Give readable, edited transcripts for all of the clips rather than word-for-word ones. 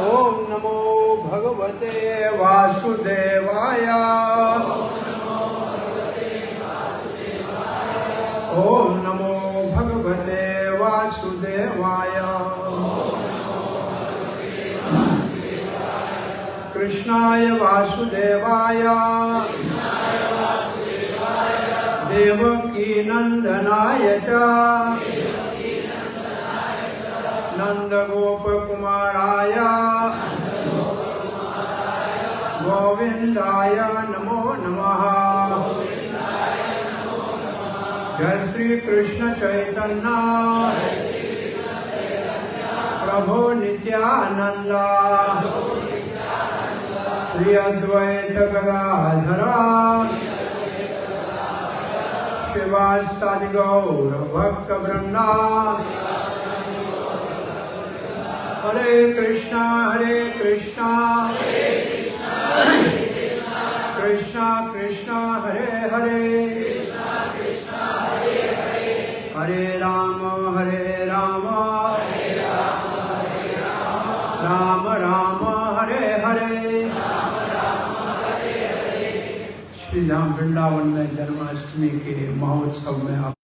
ओम नमो भगवते वासुदेवाय। ओम नमो भगवते वासुदेवाय। कृष्णाय वासुदेवाय देवकी नंदनाय च नंदगोपकुमाराय गोविंदाय नमो नमः। जय श्री कृष्ण चैतन्य प्रभु नित्यानंद श्री अद्वैत गदाधर शिवासादि गौर भक्त वृंदा। हरे कृष्णा कृष्णा कृष्णा हरे हरे हरे राम राम राम हरे हरे। श्री राम वृंदावन में जन्माष्टमी के महोत्सव में आप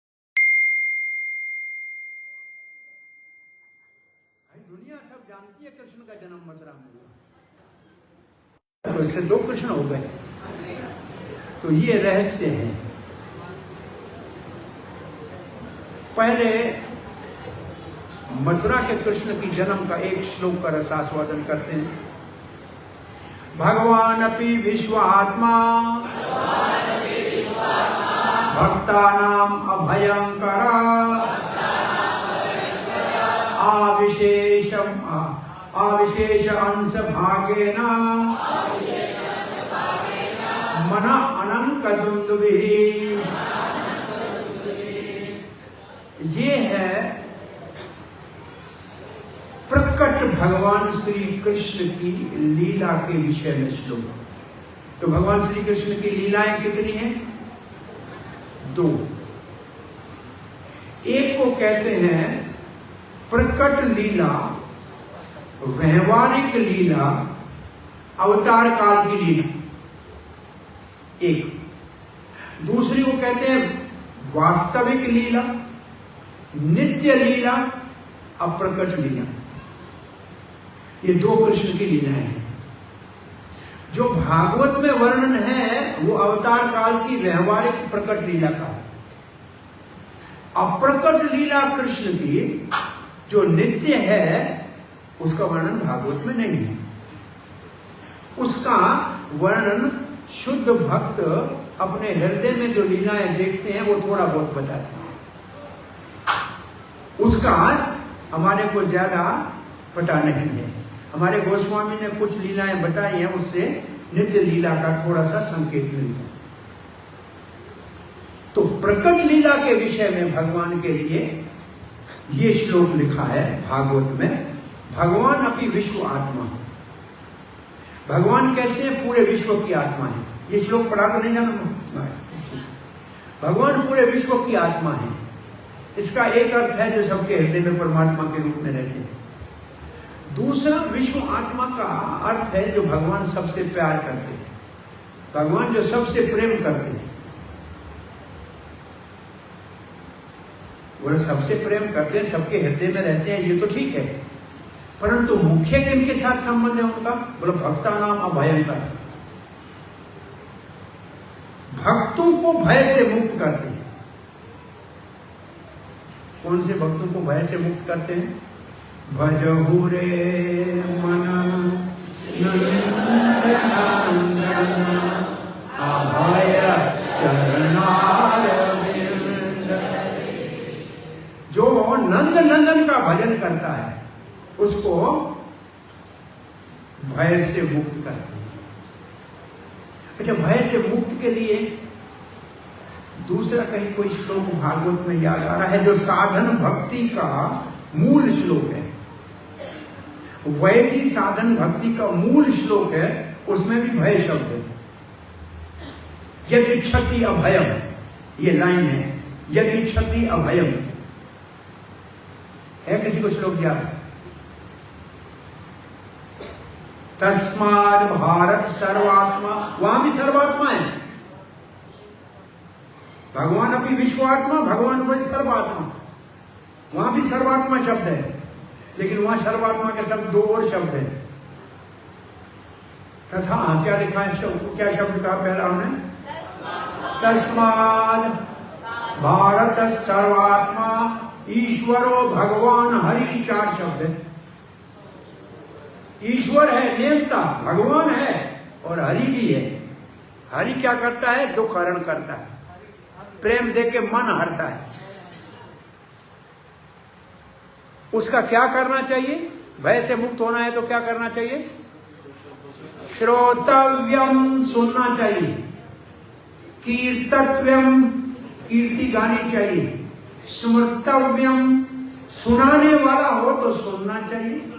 दुनिया सब जानती है कृष्ण का जन्म मथुरा में हुआ, तो इससे दो कृष्ण हो गए। तो ये रहस्य है। पहले मथुरा के कृष्ण की जन्म का एक श्लोक का रसास्वादन करते हैं। भगवान अपि विश्वात्मा भक्तानां अभयंकर आविशेष अंश भागेन मन अनंकदुंदुभिः। ये है प्रकट भगवान श्री कृष्ण की लीला के विषय में श्लोक। तो भगवान श्री कृष्ण की लीलाएं कितनी हैं? दो। एक को कहते हैं प्रकट लीला, व्यवहारिक लीला, अवतार काल की लीला एक। दूसरी को कहते हैं वास्तविक लीला, नित्य लीला, अप्रकट लीला। ये दो कृष्ण की लीलाएं हैं। जो भागवत में वर्णन है वो अवतार काल की व्यवहारिक प्रकट लीला का है। अप्रकट लीला कृष्ण की जो नित्य है उसका वर्णन भागवत में नहीं है। उसका वर्णन शुद्ध भक्त अपने हृदय में जो लीलाएं देखते हैं वो थोड़ा बहुत बताते हैं। उसका हमारे को ज्यादा पता नहीं है। हमारे गोस्वामी ने कुछ लीलाएं बताई हैं, उससे नित्य लीला का थोड़ा सा संकेत मिलता है। तो प्रकट लीला के विषय में भगवान के लिए ये श्लोक लिखा है भागवत में। भगवान अपनी विश्व आत्मा। भगवान कैसे है? पूरे विश्व की आत्मा है। ये श्लोक पढ़ा तो नहीं जाना? भगवान पूरे विश्व की आत्मा है। इसका एक अर्थ है जो सबके हृदय में परमात्मा के रूप में रहते हैं। दूसरा विश्व आत्मा का अर्थ है जो भगवान सबसे प्यार करते हैं, भगवान जो सबसे प्रेम करते हैं। वो सबसे प्रेम करते हैं, सबके हृदय में रहते हैं, ये तो ठीक है। परंतु मुख्य किनके साथ संबंध है उनका? बोलो भक्ता नाम अभयंकर। भक्तों को भय से मुक्त करते हैं। कौन से भक्तों को भय से मुक्त करते हैं? भजहु रे मन नंदन अभय चरणारविंद। जो नंद नंदन का भजन करता है उसको भय से मुक्त करते हैं। अच्छा, भय से मुक्त के लिए दूसरा कहीं कोई श्लोक भागवत में याद आ रहा है जो साधन भक्ति का मूल श्लोक है। वैदिक साधन भक्ति का मूल श्लोक है, उसमें भी भय शब्द है। यदि क्षति अभयम, ये लाइन है, यदि क्षति अभयम है। किसी को श्लोक याद? तस्माद भारत सर्वात्मा, वहां भी सर्वात्मा है। भगवान अभी विश्वात्मा, भगवान कोई सर्वात्मा, वहां भी सर्वात्मा शब्द है, लेकिन वहां सर्वात्मा के शब्द दो और शब्द है। तथा क्या लिखा है शब्द, क्या शब्द कहा पहला हमने? तस्माद भारत सर्वात्मा ईश्वरो भगवान हरि, चार शब्द है। ईश्वर है नियंता, भगवान है और हरि भी है। हरि क्या करता है? दुख हरण करता है, प्रेम दे के मन हरता है। उसका क्या करना चाहिए? भय से मुक्त होना है तो क्या करना चाहिए? श्रोतव्यम, सुनना चाहिए। कीर्तव्यम, कीर्ति गानी चाहिए। स्मृतव्यम, सुनाने वाला हो तो सुनना चाहिए,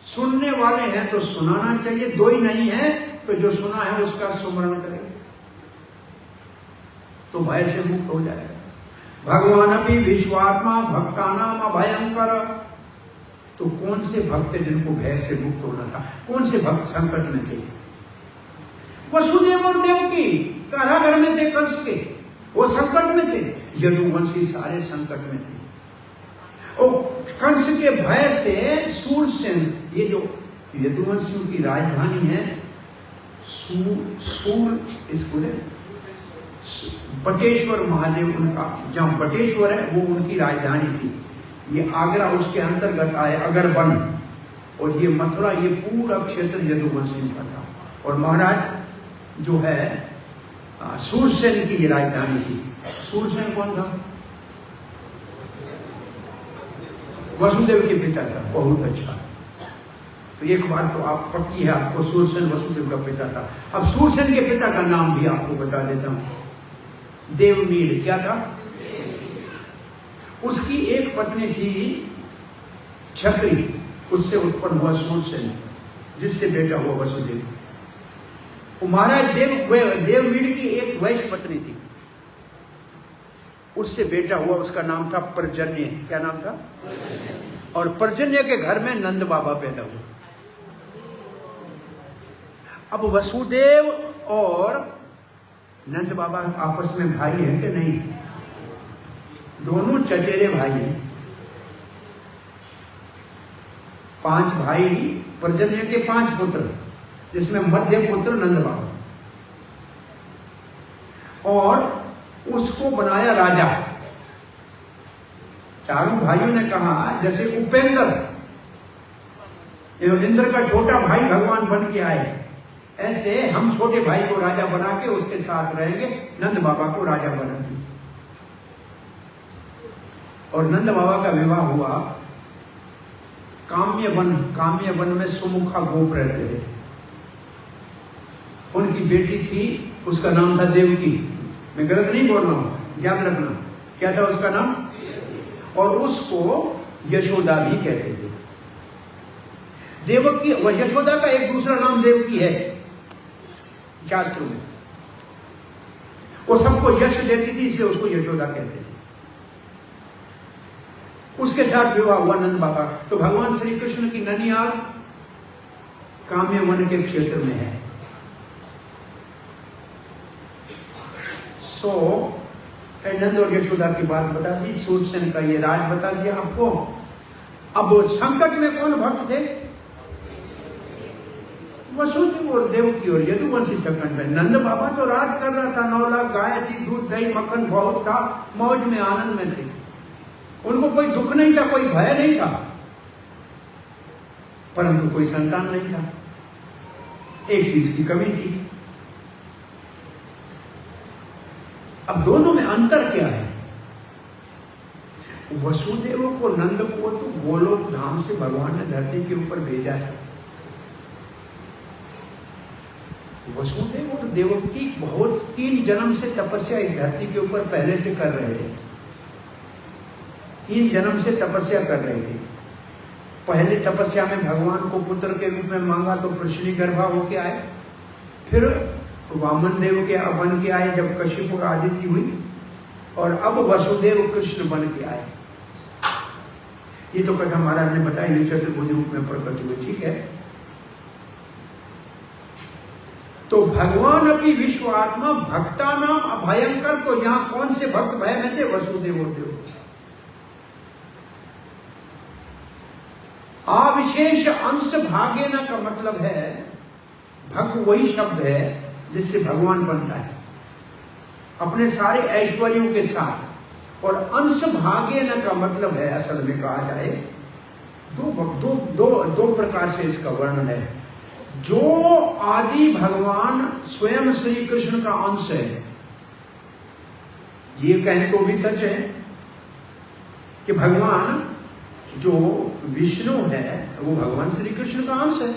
सुनने वाले हैं तो सुनाना चाहिए। दो ही नहीं है तो जो सुना है उसका सुमरण करें तो भय से मुक्त हो जाएगा। भगवान भी विश्वात्मा भक्तानाम अभयंकर। तो कौन से भक्त जिनको भय से मुक्त होना था? कौन से भक्त संकट में थे? वसुदेव और देवकी कारागार में थे, कंस के, वो संकट में थे। यदुवंशी सारे संकट में थे। और कंस के भय से सूरसेन, ये जो यदुवंशियों की राजधानी है सूर, इसको बटेश्वर महादेव उनका, जहां बटेश्वर है वो उनकी राजधानी थी। ये आगरा उसके अंतर्गत आए, अगरवन, और ये मथुरा, ये पूरा क्षेत्र यदुवंशियों का था। और महाराज जो है सूरसेन की ये राजधानी थी। सूरसेन कौन था? वसुदेव के पिता था। बहुत अच्छा, तो एक बात तो आप पक्की है आपको, सूरसेन वसुदेव का पिता था। अब सूरसेन के पिता का नाम भी आपको बता देता हूं, देवमीर। क्या था? उसकी एक पत्नी थी छत्री, उससे उत्पन्न हुआ सूरसेन, जिससे बेटा हुआ वसुदेव। महाराज देवमीर की एक वैश्य पत्नी थी, उससे बेटा हुआ, उसका नाम था पर्जन्य। क्या नाम था? और पर्जन्य के घर में नंद बाबा पैदा हुए। अब वसुदेव और नंद बाबा आपस में भाई हैं कि नहीं? दोनों चचेरे भाई हैं। 5 भाई, पर्जन्य के 5 पुत्र, जिसमें मध्य पुत्र नंद बाबा, और उसको बनाया राजा। चारों भाइयों ने कहा, जैसे उपेंद्र, इंद्र का छोटा भाई भगवान बन के आए, ऐसे हम छोटे भाई को राजा बना के उसके साथ रहेंगे, नंद बाबा को राजा बनाएंगे। और नंद बाबा का विवाह हुआ काम्य वन में सुमुखा गोप रहते थे। उनकी बेटी थी, उसका नाम था देवकी। मैं गलत नहीं बोल रहा हूं, याद रखना। क्या था उसका नाम? और उसको यशोदा भी कहते थे। देवकी, यशोदा का एक दूसरा नाम देवकी है शास्त्रों में। वो सबको यश देती थी, इसलिए उसको यशोदा कहते थे। उसके साथ विवाह हुआ नंद बाबा। तो भगवान श्री कृष्ण की ननिहाल काम्य वन के क्षेत्र में है। सो नंद और यशोदा की बात बता दी, सूरसेन का ये राज बता दिया आपको। अब संकट में कौन भक्त थे? वसुदेव और देवकी और यदुवंशी संकट में। नंद बाबा तो राज कर रहा था, 9 लाख गाय थी, दूध दही मक्खन बहुत था, मौज में आनंद में थे। उनको कोई दुख नहीं था, कोई भय नहीं था, परंतु कोई संतान नहीं था। एक चीज की कमी थी। अब दोनों में अंतर क्या है? वसुदेव को, नंद को तो गोलोक धाम से भगवान ने धरती के ऊपर भेजा है। वसुदेव और देवकी बहुत 3 जन्म से तपस्या इस धरती के ऊपर पहले से कर रहे थे। 3 जन्म से तपस्या कर रहे थे। पहले तपस्या में भगवान को पुत्र के रूप में मांगा तो कृष्ण गर्भा होके आए, फिर वामन देव के बन के आए जब कश्यप और आदित्य हुई, और अब वसुदेव कृष्ण बन के आए। ये तो कथा महाराज ने बताई, चतुर्भुज रूप में प्रकट हुए। ठीक है, तो भगवान अपनी विश्व आत्मा भक्ता नाम अभयंकर, तो यहां कौन से भक्त भय में थे? वसुदेव देव। अविशेष अंश भागेन का मतलब है, भक्त वही शब्द है जिससे भगवान बनता है अपने सारे ऐश्वर्यों के साथ, और अंश भागेन का मतलब है, असल में कहा जाए दो प्रकार से इसका वर्णन है। जो आदि भगवान स्वयं श्री कृष्ण का अंश है, ये कहें तो भी सच है कि भगवान जो विष्णु है वो भगवान श्री कृष्ण का अंश है।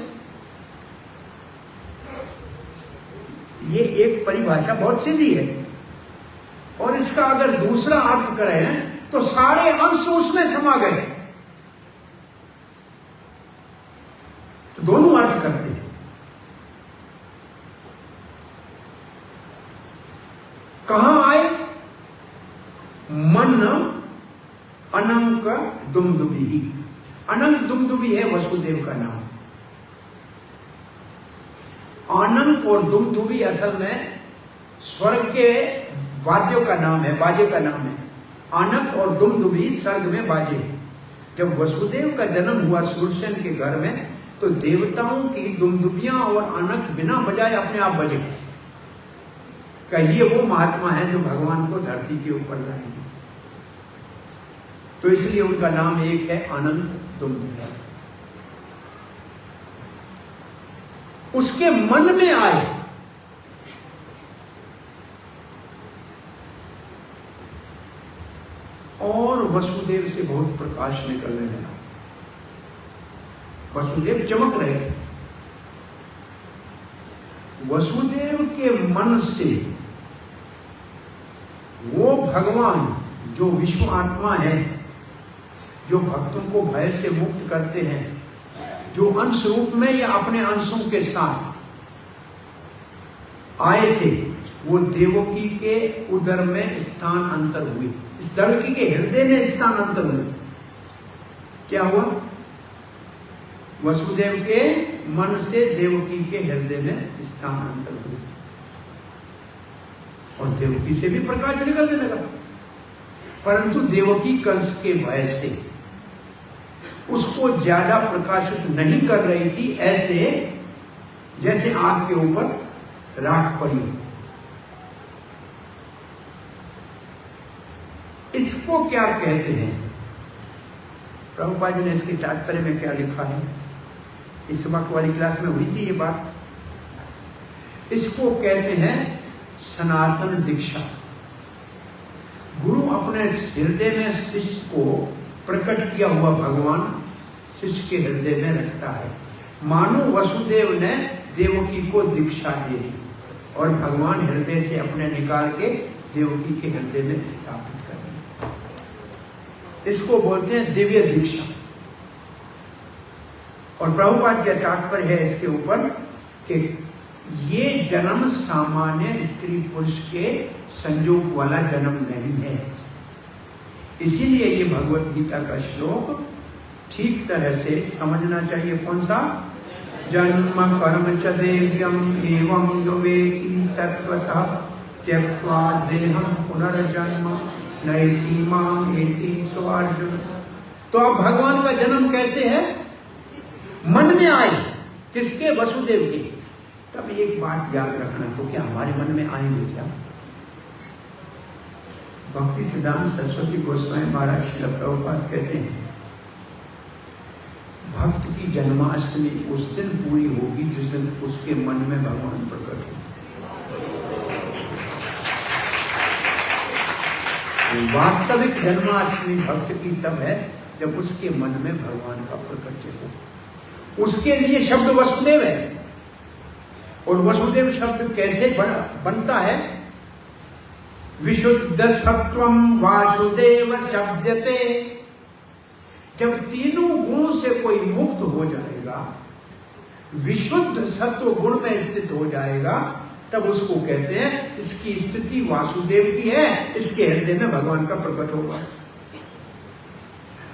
ये एक परिभाषा बहुत सीधी है, और इसका अगर दूसरा अर्थ करें तो सारे अंश उसमें समा गए, तो दोनों अर्थ करते हैं। कहां आए? मन अनंक दुमदुभी। अनंत दुमदुभी है वसुदेव का नाम। अनंत और दुमदुभी असल में स्वर्ग के वाद्यों का नाम है, बाजे का नाम है। अनंत और दुमदुभी स्वर्ग में बाजे। जब वसुदेव का जन्म हुआ सूरसेन के घर में, तो देवताओं की दुमदुभियां और अनंत बिना बजाए अपने आप बजे। कहिए वो महात्मा है जो भगवान को धरती के ऊपर लाएंगे, तो इसलिए उनका नाम एक है, अनंत दुमदुभिया। उसके मन में आए और वसुदेव से बहुत प्रकाश निकलने लगा। वसुदेव चमक रहे थे। वसुदेव के मन से वो भगवान जो विश्व आत्मा है, जो भक्तों को भय से मुक्त करते हैं, जो अंश रूप में या अपने अंशों के साथ आए थे, वो देवकी के उदर में स्थान अंतर हुए। इस देवकी के हृदय में स्थान अंतर हुए। क्या हुआ? वसुदेव के मन से देवकी के हृदय में स्थान अंतर हुए, और देवकी से भी प्रकाश निकलने लगा। परंतु देवकी कंस के भय से उसको ज्यादा प्रकाशित नहीं कर रही थी, ऐसे जैसे आग के ऊपर राख पड़ी। इसको क्या कहते हैं? प्रभुपाद जी ने इसके तात्पर्य में क्या लिखा है? इस वक्त वाली क्लास में हुई थी ये बात। इसको कहते हैं सनातन दीक्षा। गुरु अपने हृदय में शिष्य को प्रकट किया हुआ भगवान शिष्य के हृदय में रखता है। मानो वसुदेव ने देवकी को दीक्षा दी और भगवान हृदय से अपने निकाल के देवकी के हृदय में स्थापित कर दिया। इसको बोलते हैं दिव्य दीक्षा। और प्रभुपाद का तात्पर्य है इसके ऊपर कि ये जन्म सामान्य स्त्री पुरुष के संयोग वाला जन्म नहीं है। इसीलिए ये भगवत गीता का श्लोक ठीक तरह से समझना चाहिए। कौन सा? जन्म कर्म च देव्यम एवं यो वेति तत्वतः त्यक्त्वा देहं पुनर्जन्म नैति माम एति सो अर्जुन। तो अब भगवान का जन्म कैसे है? मन में आए। किसके? वसुदेव के। तब एक बात याद रखना, तो क्या हमारे मन में आएंगे क्या? भक्ति सिद्धांत सरस्वती गोस्वामी महाराज श्रील प्रभुपाद कहते हैं, भक्त की जन्माष्टमी उस दिन पूरी होगी जिस दिन उसके मन में भगवान प्रकट हो। वास्तविक जन्माष्टमी भक्त की तब है जब उसके मन में भगवान का प्रकट हो। उसके लिए शब्द वसुदेव है। और वसुदेव शब्द कैसे बनता है? विशुद्ध सत्वम वासुदेव शब्दते। जब तीनों गुणों से कोई मुक्त हो जाएगा, विशुद्ध सत्व गुण में स्थित हो जाएगा, तब उसको कहते हैं इसकी स्थिति वासुदेव की है, इसके हृदय में भगवान का प्रकट होगा।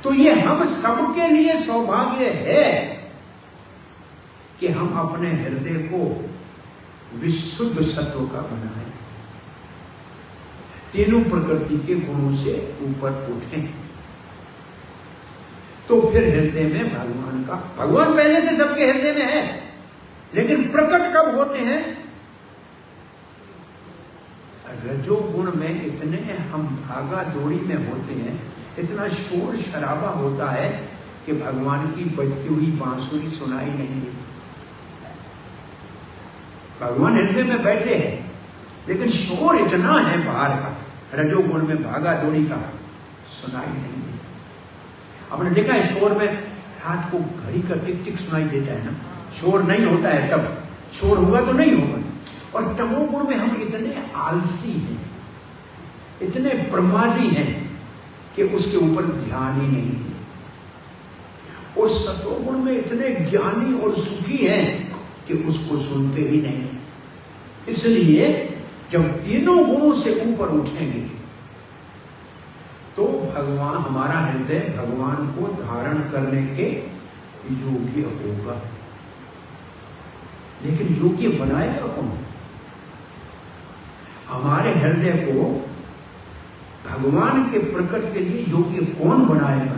तो ये हम सबके लिए सौभाग्य है कि हम अपने हृदय को विशुद्ध सत्व का बना है, तीनों प्रकृति के गुणों से ऊपर उठे, तो फिर हृदय में भगवान पहले से सबके हृदय में है, लेकिन प्रकट कब होते हैं? रजोगुण में इतने हम भागा दौड़ी में होते हैं, इतना शोर शराबा होता है कि भगवान की बजती हुई बांसुरी सुनाई नहीं देती। भगवान हृदय में बैठे हैं, लेकिन शोर इतना है बाहर का, रजोगुण में भागा दौड़ी का, सुनाई नहीं देती। आपने देखा है शोर में रात को घड़ी का टिक टिक सुनाई देता है ना, शोर नहीं होता है तब, शोर होगा तो नहीं होगा। और तमोगुण में हम इतने आलसी हैं, इतने प्रमादी हैं कि उसके ऊपर ध्यान ही नहीं है। और सतोगुण में इतने ज्ञानी और सुखी हैं कि उसको सुनते ही नहीं। इसलिए जब तीनों गुणों से ऊपर उठेंगे तो भगवान, हमारा हृदय भगवान को धारण करने के योग्य होगा। लेकिन योग्य बनाएगा कौन? हमारे हृदय को भगवान के प्रकट के लिए योग्य कौन बनाएगा?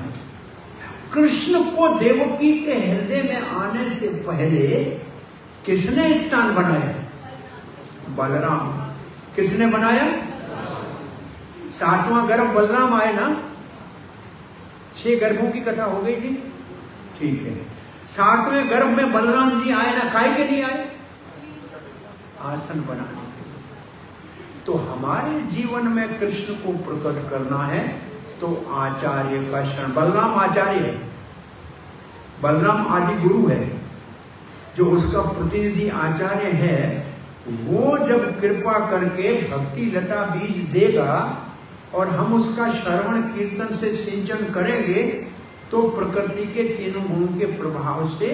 कृष्ण को देवकी के हृदय में आने से पहले किसने स्थान बनाया? बलराम। किसने बनाया? 7वां गर्भ बलराम आए ना, 6 गर्भों की कथा हो गई थी, ठीक है। 7वें गर्भ में बलराम जी आए ना, काय के लिए आए? आसन बनाने के लिए। तो हमारे जीवन में कृष्ण को प्रकट करना है तो आचार्य का शरण। बलराम आचार्य है, बलराम आदि गुरु है, जो उसका प्रतिनिधि आचार्य है। वो जब कृपा करके भक्ति लता बीज देगा और हम उसका श्रवण कीर्तन से सिंचन करेंगे तो प्रकृति के तीनों गुणों के प्रभाव से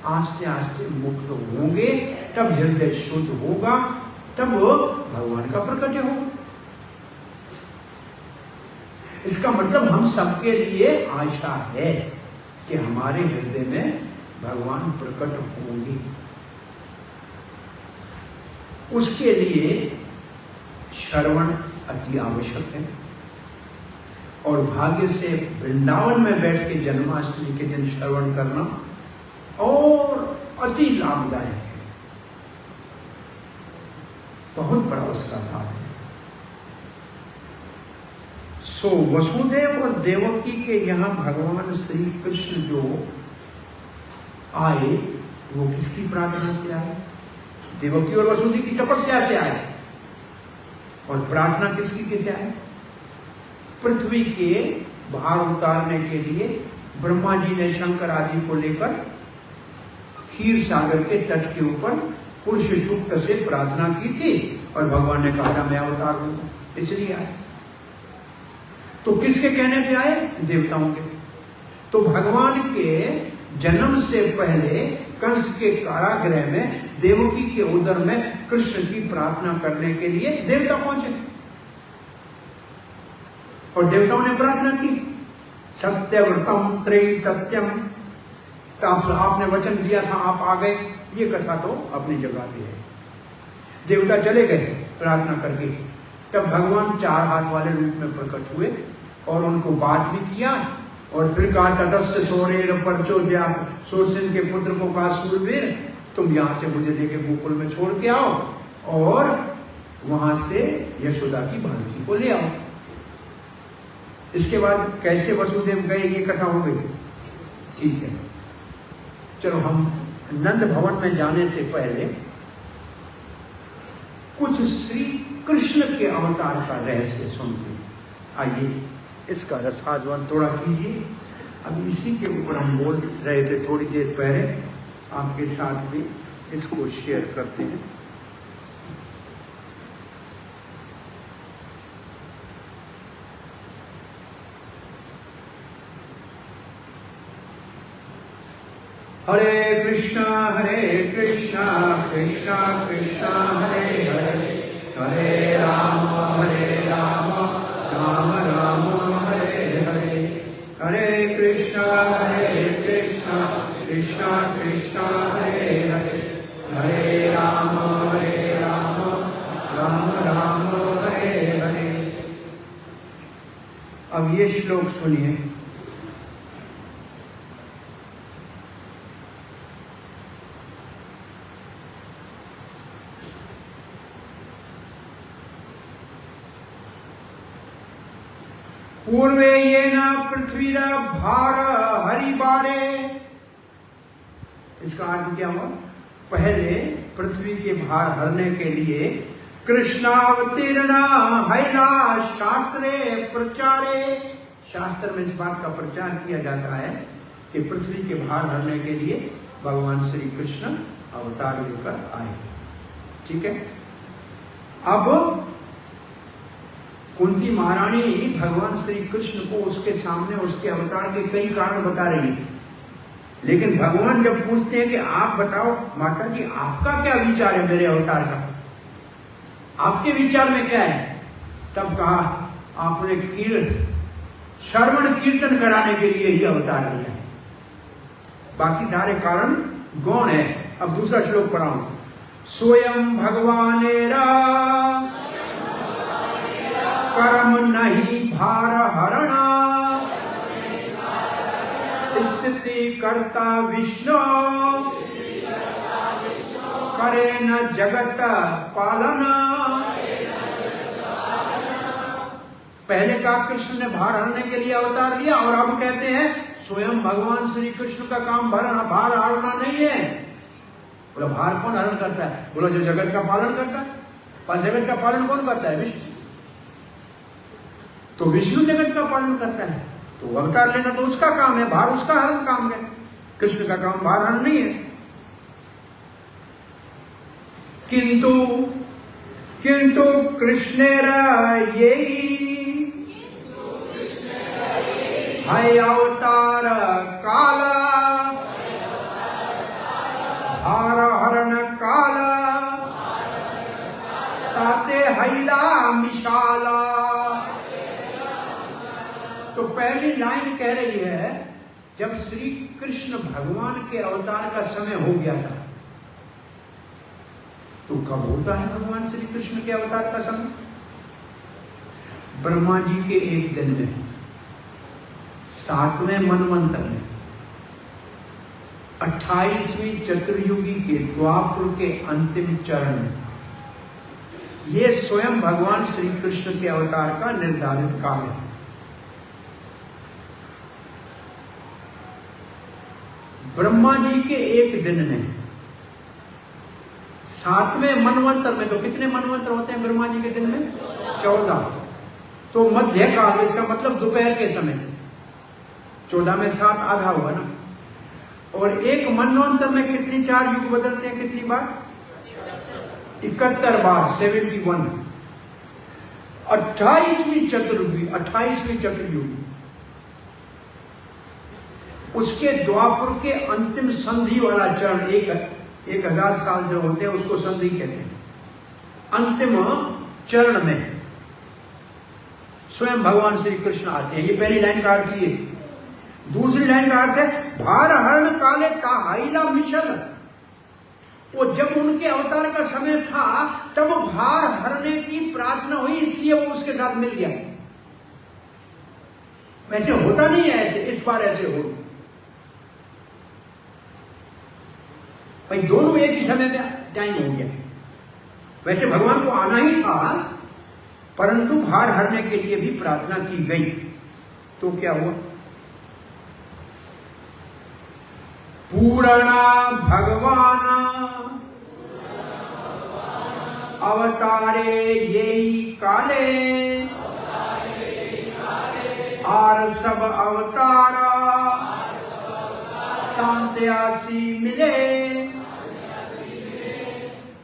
आस्ते आस्ते मुक्त होंगे, तब हृदय शुद्ध होगा, तब भगवान का प्रकट होगा। इसका मतलब हम सबके लिए आशा है कि हमारे हृदय में भगवान प्रकट होंगे। उसके लिए श्रवण अति आवश्यक है। और भाग्य से वृंदावन में बैठ के जन्माष्टमी के दिन श्रवण करना और अति लाभदायक है, बहुत बड़ा उसका लाभ है। सो वसुदेव और देवकी के यहाँ भगवान श्री कृष्ण जो आए वो किसकी प्रार्थना से आए? देवकी और वसुदेव की तपस्या से आए। और प्रार्थना किसकी किसे आए? पृथ्वी के भार उतारने के लिए ब्रह्मा जी ने शंकर आदि को लेकर क्षीर सागर के तट के ऊपर पुरुष सूक्त से प्रार्थना की थी और भगवान ने कहा मैं अवतार हूं, इसलिए आए। तो किसके कहने पे आए? देवताओं के। तो भगवान के जन्म से पहले कंस के कारागृह में देवकी के उदर में कृष्ण की प्रार्थना करने के लिए देवता पहुंचे और देवताओं ने प्रार्थना की, सत्यव्रतम त्रयी सत्यम। तो आपने वचन दिया था, आप आ गए। ये कथा तो अपनी जगह पे है। देवता चले गए प्रार्थना करके, तब भगवान 4 हाथ वाले रूप में प्रकट हुए और उनको बात भी किया। और फिर कहा तदस्य सोरेर परचोद्या, सोरसेन के पुत्र को कहा सूरवीर तुम यहां से मुझे लेके गोकुल में छोड़ के आओ और वहां से यशोदा की भानकी को ले आओ। इसके बाद कैसे वसुदेव गए ये कथा हो गई, ठीक है। चलो हम नंद भवन में जाने से पहले कुछ श्री कृष्ण के अवतार का रहस्य सुनते हैं। आइए इसका रसास्वादन थोड़ा कीजिए। अब इसी के ऊपर हम बोल रहे थे थोड़ी देर पहले, आपके साथ भी इसको शेयर करते हैं। हरे कृष्णा कृष्णा कृष्णा हरे हरे, हरे राम राम राम हरे हरे। हरे कृष्णा कृष्णा कृष्णा हरे हरे, हरे राम राम हरे हरे। अब ये श्लोक सुनिए। पूर्वे येन पृथ्वीर भार हरिबारे। इसका अर्थ क्या हुआ? पहले पृथ्वी के भार हरने के लिए कृष्णावतीर्ण हैला शास्त्रे प्रचारे। शास्त्र में इस बात का प्रचार किया जाता है कि पृथ्वी के भार हरने के लिए भगवान श्री कृष्ण अवतार लेकर आए। ठीक है। अब कुंती महारानी भगवान श्री कृष्ण को उसके सामने उसके अवतार के कई कारण बता रही है, लेकिन भगवान जब पूछते हैं कि आप बताओ माता जी आपका क्या विचार है मेरे अवतार का, आपके विचार में क्या है, तब कहा आपने श्रवण कीर्तन कराने के लिए ही अवतार लिया है, बाकी सारे कारण गौण है। अब दूसरा श्लोक पढ़ाऊं। स्वयं भगवानेरा कर्म नहीं भार हरणा स्थिति कर्ता विष्णु करे न जगत पालना। पहले कहा कृष्ण ने भार हरने के लिए अवतार लिया और अब कहते हैं स्वयं भगवान श्री कृष्ण का काम भार हरना नहीं है। बोला भार कौन हरण करता है? बोला जो जगत का पालन करता है। पर जगत का पालन कौन करता है? विष्णु। तो विष्णु जगत का पालन करता है, तो अवतार लेना तो उसका काम है, भार उसका हरण काम है। कृष्ण का काम भार हरण नहीं है। किंतु किंतु कृष्णेरा यही है अवतार काला भार हरण काला ताते हैला मिशाला। तो पहली लाइन कह रही है जब श्री कृष्ण भगवान के अवतार का समय हो गया था, तो कब होता है भगवान श्री कृष्ण के अवतार का समय? ब्रह्मा जी के एक दिन में, 7वें मनवंतर में, 28वीं चतुर्युगी के द्वापर के अंतिम चरण में। यह स्वयं भगवान श्री कृष्ण के अवतार का निर्धारित काल है। ब्रह्मा जी के एक दिन में, 7वें मनवंतर में, तो कितने मनवंतर होते हैं ब्रह्मा जी के दिन में? 14। तो मध्य काल, इसका मतलब दोपहर के समय। 14 में 7 आधा हुआ ना। और एक मनवंतर में कितनी 4 युग बदलते हैं? कितनी बार? 71 बार, 71। 28वीं चतुर्युगी, उसके द्वापर के अंतिम संधि वाला चरण, 1000 साल जो होते हैं उसको संधि कहते हैं। अंतिम चरण में स्वयं भगवान श्री कृष्ण आते हैं। ये पहली लाइन का अर्थ है। दूसरी लाइन का अर्थ है भार हरण काले ताहाइला मिशल। वो जब उनके अवतार का समय था तब भार हरने की प्रार्थना हुई, इसलिए वो उसके साथ मिल गया। वैसे होता नहीं है ऐसे, इस बार ऐसे हो भाई, दोनों एक ही समय में टाइम हो गया। वैसे भगवान को आना ही था, परंतु भार हरने के लिए भी प्रार्थना की गई। तो क्या हुआ? पूर्णा भगवान अवतारे येई काले आर सब अवतारा तांत्यासी मिले।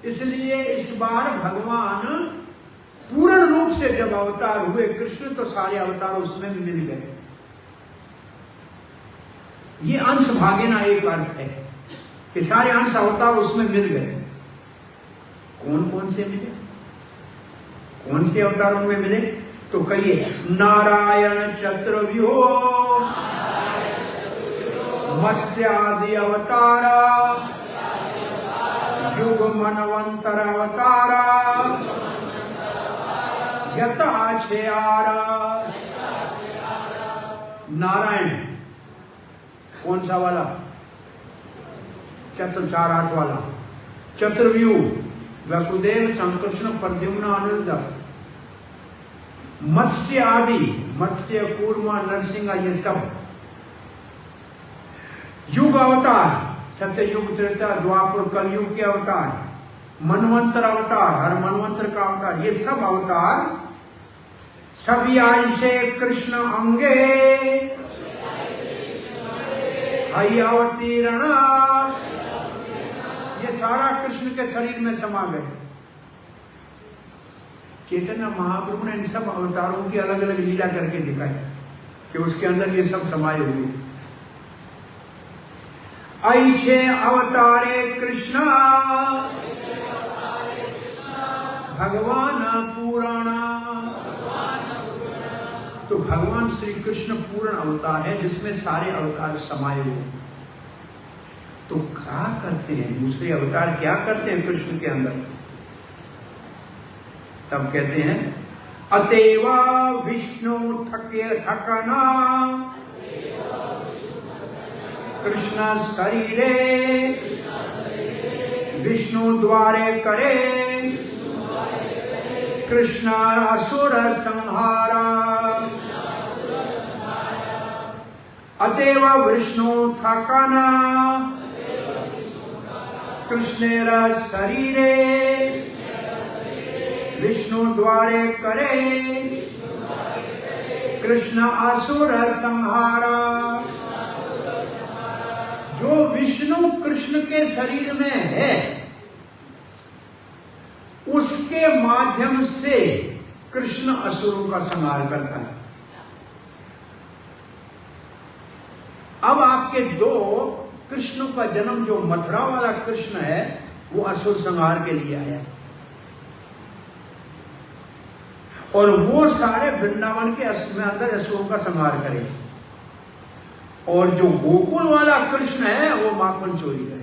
इसलिए इस बार भगवान पूर्ण रूप से जब अवतार हुए कृष्ण, तो सारे अवतार उसमें मिल गए। ये अंश भागेना एक अर्थ है कि सारे अंश अवतार उसमें मिल गए। कौन कौन से मिले? कौन से अवतारों में मिले? तो कहिए नारायण चतुर्व्यूह मत्स्य आदि अवतारा युग मनवंतर अवतारा यथाचेयार। नारायण कौन सा वाला? 4-8 वाला। चतुर्व्यूह वसुदेव, संकृष्ण, प्रद्युम्न, अनिरुद्ध। मत्स्य आदि, मत्स्य, कूर्मा, नरसिंह, ये सब। युग अवतार, सत्ययुग, त्रेता, द्वापर, कलयुग के अवतार। मनवंतर अवतार, हर मनवंतर का अवतार, ये सब अवतार सभी आयसे कृष्ण अंगे अवतीर्ण, ये सारा कृष्ण के शरीर में समा गए। चैतन्य महाप्रभु ने इन सब अवतारों की अलग अलग लीला करके दिखाई कि उसके अंदर ये सब समाये हुए। ऐसे अवतारे कृष्ण भगवान पुराणा। तो भगवान श्री कृष्ण पूर्ण अवतार है जिसमें सारे अवतार समाये हुए। तो क्या करते हैं दूसरे अवतार, क्या करते हैं कृष्ण के अंदर? तब कहते हैं अतेवा विष्णु थकना कृष्ण शरीरे विष्णु द्वारे करे कृष्ण असुर संहारा। अतेव विष्णु थकना कृष्णेर शरीरे विष्णु द्वारे करे कृष्ण असुर संहारा। जो विष्णु कृष्ण के शरीर में है उसके माध्यम से कृष्ण असुरों का संहार करता है। अब आपके दो कृष्ण का जन्म, जो मथुरा वाला कृष्ण है वो असुर संहार के लिए आया और वो सारे वृंदावन के अंदर असुरों का संहार करेगा। और जो गोकुल वाला कृष्ण है वो माखन चोरी करेगा,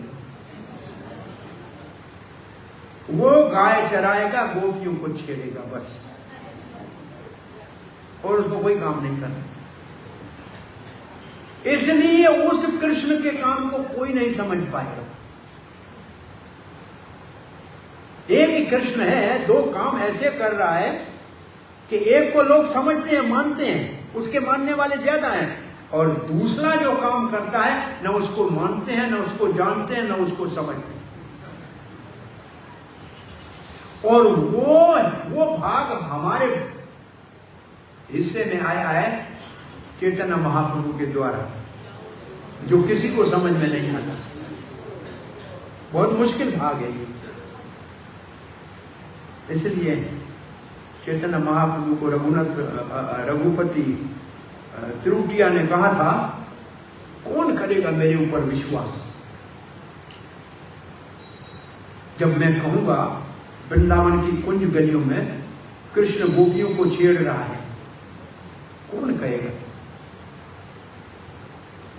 वो गाय चराएगा, गोपियों को छेड़ेगा बस, और उसको कोई काम नहीं करना। इसलिए उस कृष्ण के काम को कोई नहीं समझ पाएगा। एक ही कृष्ण है, दो काम ऐसे कर रहा है कि एक को लोग समझते हैं, मानते हैं, उसके मानने वाले ज्यादा हैं, और दूसरा जो काम करता है न उसको मानते हैं, न उसको जानते हैं, न उसको समझते हैं। और वो भाग हमारे हिस्से में आया है चैतन्य महाप्रभु के द्वारा, जो किसी को समझ में नहीं आता। बहुत मुश्किल भाग है ये। इसलिए चैतन्य महाप्रभु को रघुपति त्रुटिया ने कहा था, कौन करेगा मेरे ऊपर विश्वास जब मैं कहूंगा वृंदावन की कुंज गलियों में कृष्ण गोपियों को छेड़ रहा है? कौन कहेगा?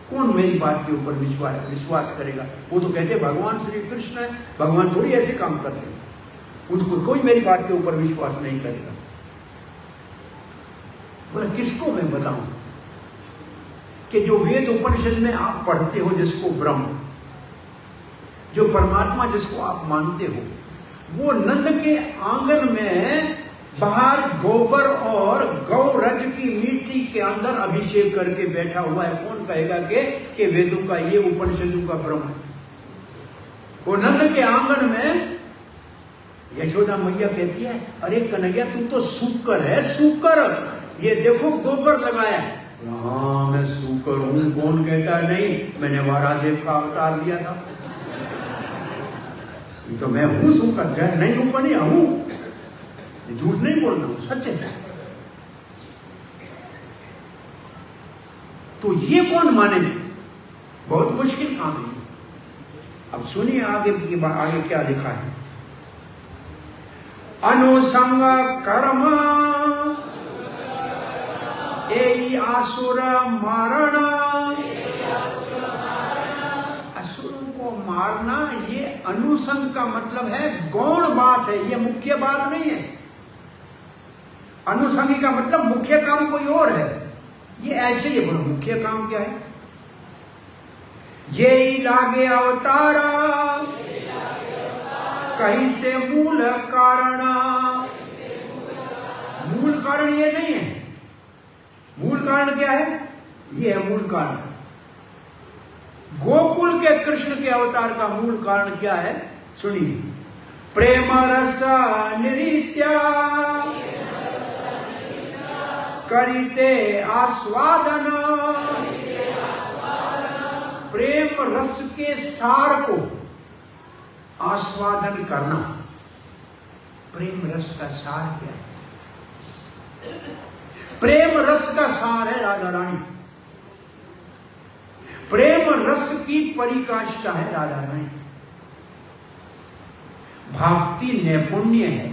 कौन मेरी बात के ऊपर विश्वास करेगा? वो तो कहते भगवान श्री कृष्ण है, भगवान थोड़ी ऐसे काम करते हैं, उसको कोई मेरी बात के ऊपर विश्वास नहीं करेगा। बोला किसको मैं बताऊं कि जो वेद उपनिषद में आप पढ़ते हो, जिसको ब्रह्म, जो परमात्मा जिसको आप मानते हो, वो नंद के आंगन में बाहर गोबर और गौरज की मिट्टी के अंदर अभिषेक करके बैठा हुआ है। कौन कहेगा कि वेदों का ये उपनिषदों का ब्रह्म है? वो नंद के आंगन में यशोदा मैया कहती है, अरे कन्हैया तू तो सूकर है, सूकर, ये देखो गोबर लगाया। हाँ मैं सूकर हूं। कौन कहता है नहीं, मैंने वारादेव का अवतार लिया था, तो मैं हूं सूकर, नहीं हूं पर नहीं हूं, झूठ नहीं बोल रहा हूं, सच है। तो ये कौन माने? बहुत मुश्किल काम है। अब सुनिए आगे क्या लिखा है। अनुसंग कर्म एई आसुर मारणा। असुरों को मारना ये अनुसंग का मतलब है, गौण बात है, ये मुख्य बात नहीं है। अनुषंगी का मतलब मुख्य काम कोई और है, ये ऐसे ही बोलो। मुख्य काम क्या है? ये ही लागे अवतारा कहीं से मूल कारण। मूल कारण ये नहीं है। मूल कारण क्या है? ये है मूल कारण। गोकुल के कृष्ण के अवतार का मूल कारण क्या है? सुनिए। प्रेम रस निरीश्या करिते आस्वादन। प्रेम रस के सार को आस्वादन करना। प्रेम रस का सार क्या है? प्रेम रस का सार है राधा रानी। प्रेम रस की परिकाष्ठा है राधा रानी। भक्ति नैपुण्य है,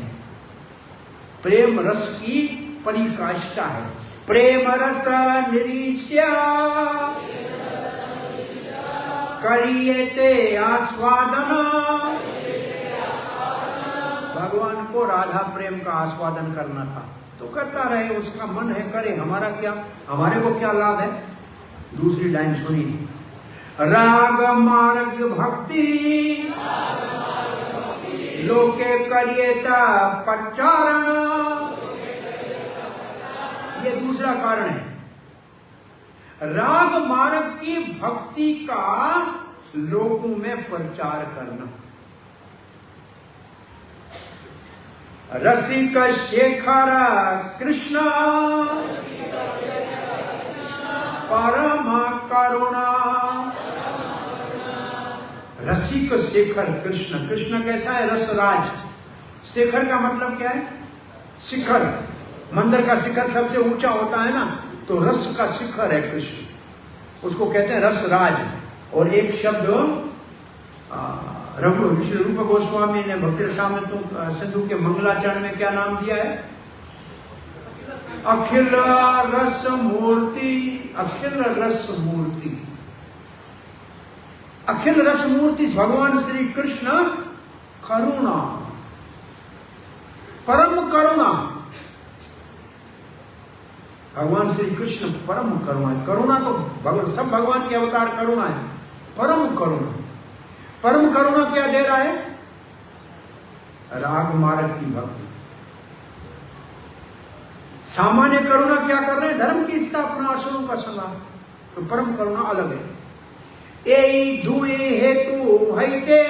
प्रेम रस की परिकाष्ठा है। प्रेम रस निरीश्या करियते आस्वादन। भगवान को राधा प्रेम का आस्वादन करना था तो करता रहे, उसका मन है करे, हमारा क्या, हमारे को क्या लाभ है? दूसरी लाइन सुनिए। राग मार्ग भक्ति लोके करियता प्रचारण। ये दूसरा कारण है। राग मार्ग की भक्ति का लोगों में प्रचार करना। रसिक शेखर कृष्ण परम करुणा। रसिक शेखर कृष्ण, कृष्ण कैसा है? रसराज। शेखर का मतलब क्या है? शिखर। मंदिर का शिखर सबसे ऊंचा होता है ना, तो रस का शिखर है कृष्ण, उसको कहते हैं रसराज। और एक शब्द श्री रूप गोस्वामी ने भक्ति रसामृत सिंधु के मंगलाचरण में क्या नाम दिया है? अखिल रस मूर्ति। अखिल रस मूर्ति। अखिल रस मूर्ति भगवान श्री कृष्ण करुणा, परम करुणा। भगवान श्री कृष्ण परम करुणा है। करुणा तो सब भगवान के अवतार करुणा है। परम करुणा। परम करुणा क्या दे रहा है? राग मार्ग की भक्ति। सामान्य करुणा क्या कर रहे हैं? धर्म की स्थापना, असुरों का संहार। तो परम करुणा अलग है। ए दुए हेतु हईते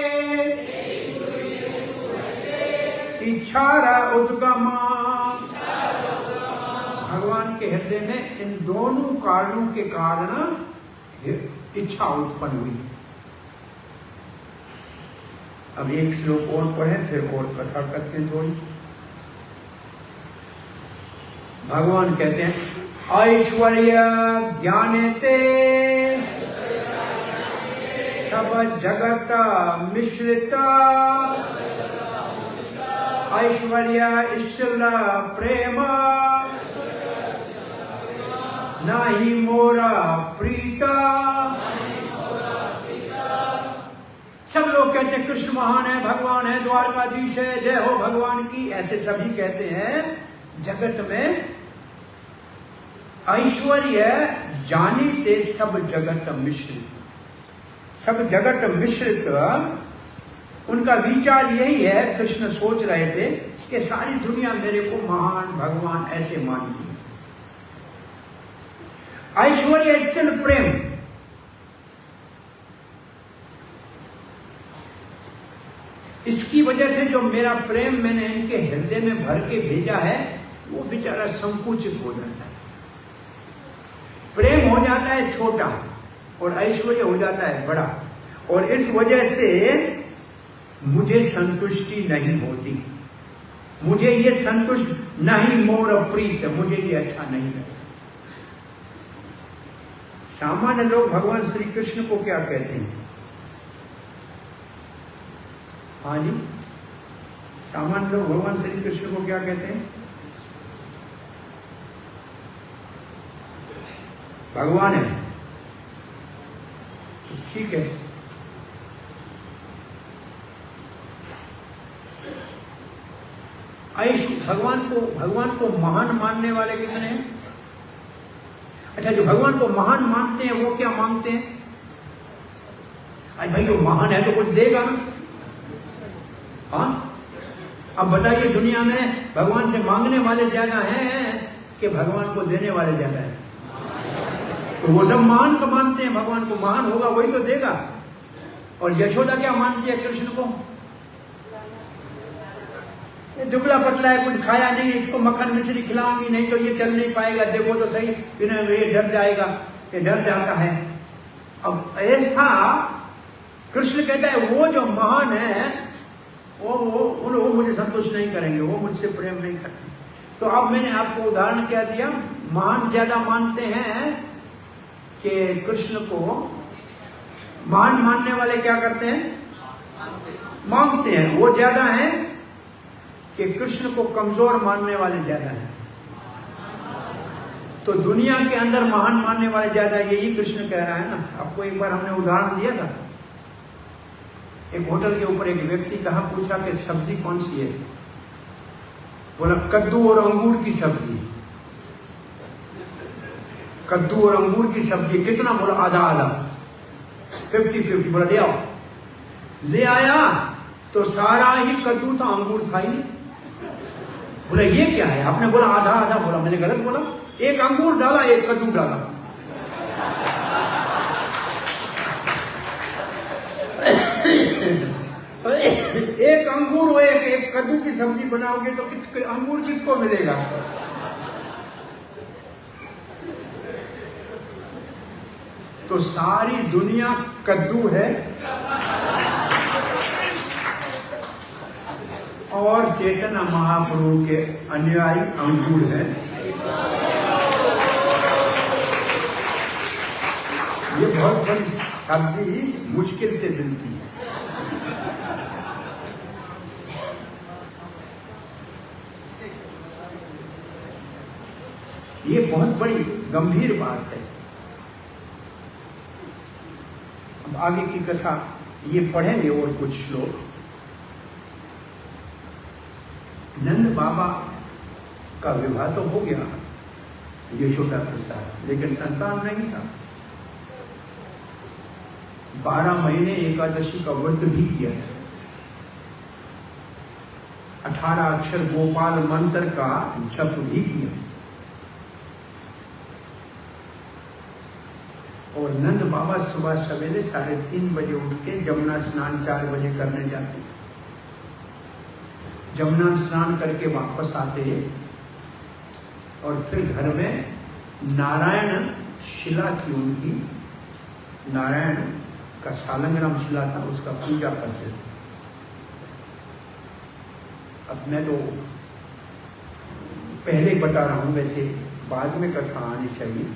इच्छारा उद्गमा। भगवान के हृदय में इन दोनों कारणों के कारण इच्छा उत्पन्न हुई। अब एक श्लोक और पढ़े, फिर और कथा करते हैं थोड़ी। भगवान कहते हैं ऐश्वर्य ज्ञानेते सब जगत मिश्रित। ऐश्वर्य ईश्वर प्रेम नाही मोरा प्रीता। सब लोग कहते हैं कृष्ण महान है, भगवान है, द्वारकाधीश है, जय हो भगवान की, ऐसे सभी कहते हैं। जगत में ऐश्वर्य जानीते सब जगत मिश्रित। सब जगत मिश्रित, उनका विचार यही है। कृष्ण सोच रहे थे कि सारी दुनिया मेरे को महान भगवान ऐसे मानती है। ऐश्वर्य स्थिल प्रेम। इसकी वजह से जो मेरा प्रेम मैंने इनके हृदय में भर के भेजा है, वो बेचारा संकुचित हो जाता है। प्रेम हो जाता है छोटा और ऐश्वर्य हो जाता है बड़ा। और इस वजह से मुझे संतुष्टि नहीं होती। मुझे ये संतुष्ट नहीं मोर प्रीत, मुझे ये अच्छा नहीं लगता। सामान्य लोग भगवान श्री कृष्ण को क्या कहते हैं? हाँ जी, सामान्य लोग भगवान श्री कृष्ण को क्या कहते हैं? भगवान है। ठीक है, भगवान को महान मानने वाले कितने हैं? अच्छा, जो भगवान को महान मानते हैं वो क्या मांगते हैं? अरे भाई, वो महान है तो कुछ देगा ना। हाँ, अब बताइए, दुनिया में भगवान से मांगने वाले ज्यादा हैं कि भगवान को देने वाले ज्यादा हैं? तो वो सब महान को मानते हैं, भगवान को महान होगा वही तो देगा। और यशोदा क्या मानती है कृष्ण को? ये दुबला पतला है, कुछ खाया नहीं, इसको मक्खन मिश्री खिलाऊंगी नहीं तो ये चल नहीं पाएगा, देखो तो सही, ये डर जाएगा, ये डर जाता है। अब ऐसा कृष्ण कहता है वो जो महान है वो मुझे संतुष्ट नहीं करेंगे, वो मुझसे प्रेम नहीं करते। तो अब मैंने आपको उदाहरण क्या दिया? महान ज्यादा मानते हैं कि कृष्ण को महान मानने वाले क्या करते हैं? मांगते हैं। वो ज्यादा है कि कृष्ण को कमजोर मानने वाले ज्यादा हैं। तो दुनिया के अंदर महान मानने वाले ज्यादा, यही कृष्ण कह रहा है ना। आपको एक बार हमने उदाहरण दिया था, एक होटल के ऊपर एक व्यक्ति कहा, पूछा कि सब्जी कौन सी है? बोला कद्दू और अंगूर की सब्जी। कद्दू और अंगूर की सब्जी कितना? बोला आधा आधा, 50-50। बोला ले आओ। ले आया तो सारा ही कद्दू था, अंगूर था ही नहीं। बोला ये क्या है? आपने बोला आधा आधा। बोला मैंने गलत बोला, एक अंगूर डाला एक कद्दू डाला। एक अंगूर हो एक कद्दू की सब्जी बनाओगे तो अंगूर किसको मिलेगा? तो सारी दुनिया कद्दू है और चैतन्य महाप्रभु के अनुयायी अंगूर है। ये बहुत बड़ी सब्जी मुश्किल से मिलती है। ये बहुत बड़ी गंभीर बात है। अब आगे की कथा ये पढ़ेंगे और कुछ श्लोक। नंद बाबा का विवाह तो हो गया यशोदा के साथ, लेकिन संतान नहीं था। 12 महीने एकादशी का व्रत भी किया है। 18 अक्षर गोपाल मंत्र का जप भी किया। और नंद बाबा सुबह सवेरे 3:30 बजे उठ के जमुना स्नान 4 बजे करने जाते। जमुना स्नान करके वापस आते और फिर घर में नारायण शिला की, उनकी नारायण का सालंग्राम शिला था, उसका पूजा करते। अब मैं तो पहले बता रहा हूं, वैसे बाद में कथा आनी चाहिए।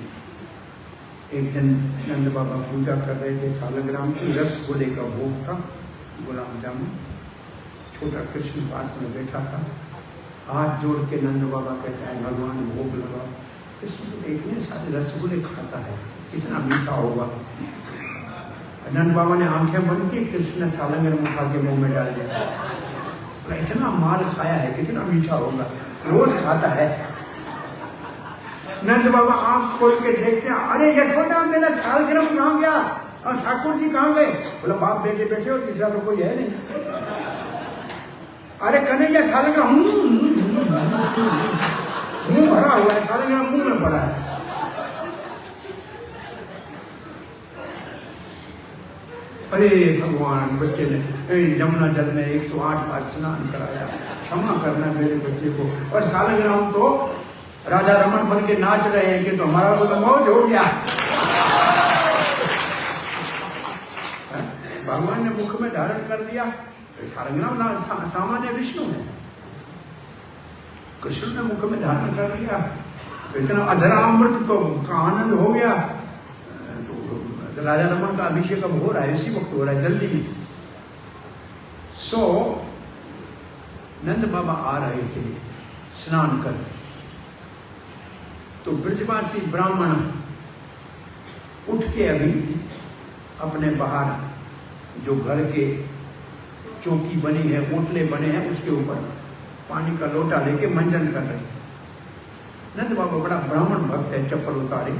एक दिन नंद बाबा पूजा कर रहे थे सालग्राम की, रसगुल्ले का भोग था, गुलाब जामुन। छोटा कृष्ण पास में बैठा था, हाथ जोड़ के नंद बाबा कहता है भगवान भोग लगा। कृष्ण तो इतने सारे रसगुल्ले खाता है, कितना मीठा होगा। नंद बाबा ने आंखें बंद की, कृष्ण ने सालग्राम उठा के मुंह में डाल दिया। इतना माल खाया है, कितना मीठा होगा, रोज खाता है। नंद बाबा आंख खोल के देखते हैं, अरे यशोदा मेरा सालग्राम कहाँ गया और ठाकुर जी कहाँ गए? बोला बाप बेटे बैठे हो, तीसरा तो कोई है नहीं। अरे कन्हैया सालग्राम मुंह भरा हुआ है, सालग्राम मुंह में पड़ा है। अरे भगवान, बच्चे ने यमुना जल में 108 बार स्नान कराया, क्षमा करना मेरे बच्चे को। और सालग्राम तो राजा रमन बन के नाच रहे हैं कि तो हमारा तो मौज हो गया। भगवान ने मुख में धारण कर लिया। सालग्राम सामान्य विष्णु है, कृष्ण ने मुख में धारण कर लिया तो इतना अधरामृत का आनंद हो गया। तो राजा रमन का अभिषेक अब हो रहा है, इसी वक्त हो रहा है, जल्दी में। नंद बाबा आ रहे थे स्नान कर, तो ब्रजवासी ब्राह्मण उठ के अभी अपने बाहर जो घर के चौकी बनी है, ओटले बने हैं, उसके ऊपर पानी का लोटा लेके मंजन कर रहे थे। नंद बाबा बड़ा ब्राह्मण भक्त है, चप्पल उतारे,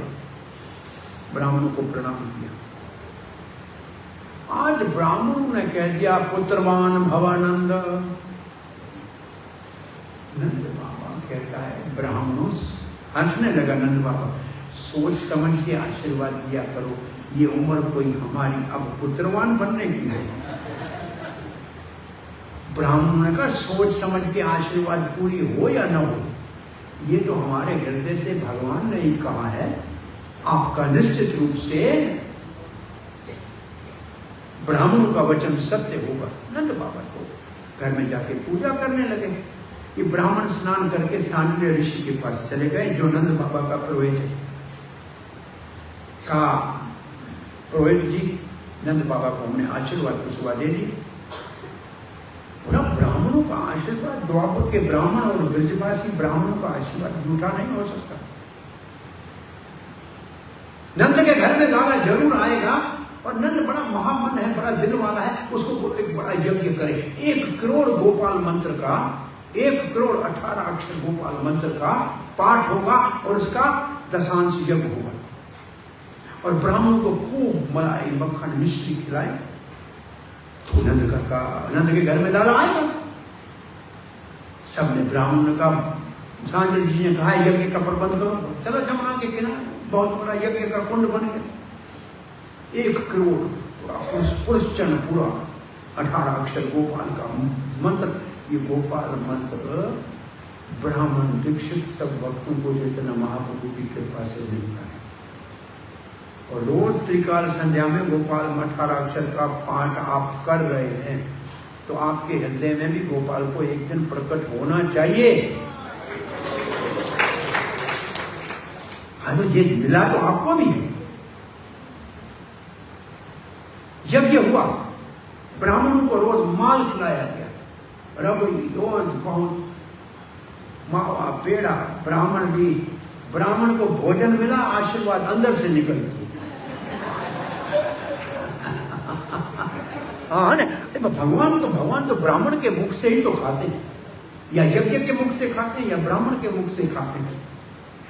ब्राह्मणों को प्रणाम किया। आज ब्राह्मणों ने कह दिया पुत्रवान भवानंद। नंद बाबा कहता है, ब्राह्मणों हंसने लगा नंद बाबा, सोच समझ के आशीर्वाद दिया करो, ये उम्र कोई हमारी अब पुत्रवान बनने की है। ब्राह्मणों ने कहा सोच समझ के आशीर्वाद पूरी हो या न हो, ये तो हमारे हृदय से भगवान ने ही कहा है, आपका निश्चित रूप से ब्राह्मणों का वचन सत्य होगा। नंद बाबा को घर में जाके पूजा करने लगे। ये ब्राह्मण स्नान करके सांडल्य ऋषि के पास चले गए, जो नंद बाबा का पुरोहित है। कहा पुरोहित जी, नंद बाबा को हमने आशीर्वाद तो सुबह दे दी, पूरा ब्राह्मणों का आशीर्वाद, द्वापर के ब्राह्मण और ब्रजवासी ब्राह्मणों का आशीर्वाद झूठा नहीं हो सकता। नंद के घर में दादा जरूर आएगा, और नंद बड़ा महामन है, बड़ा दिल वाला है, उसको एक बड़ा यज्ञ करे। 1 करोड़ गोपाल मंत्र का, 1 करोड़ 18 अक्षर गोपाल मंत्र का पाठ होगा, और उसका दशांश यज्ञ होगा, और ब्राह्मणों को खूब मलाई मक्खन मिश्री खिलाए। तो नंद के घर में दादा आएगा। सबने ब्राह्मण का, सांजल जी ने कहा यज्ञ का प्रबंध करो, चलो जमुना के किनारे बहुत बड़ा यज्ञ का कुंड बन गया। 1 करोड़ पूरा पुरुषचन, पूरा 18 अक्षर गोपाल का मंत्र। ये गोपाल मंत्र ब्राह्मण दीक्षित सब भक्तों को जो इतना महाप्रभु की कृपा से मिलता है, और रोज त्रिकाल संध्या में गोपाल 18 अक्षर का पाठ आप कर रहे हैं, तो आपके हृदय में भी गोपाल को एक दिन प्रकट होना चाहिए। हाँ, तो ये मिला तो आपको भी है। यज्ञ हुआ, ब्राह्मणों को रोज माल खिलाया गया, रबड़ी रोज बहुत, मावा पेड़ा, ब्राह्मण को भोजन मिला, आशीर्वाद अंदर से निकलती। हाँ ना, भगवान तो ब्राह्मण के मुख से ही तो खाते हैं, या यज्ञ के मुख से खाते हैं, या ब्राह्मण के मुख से खाते हैं,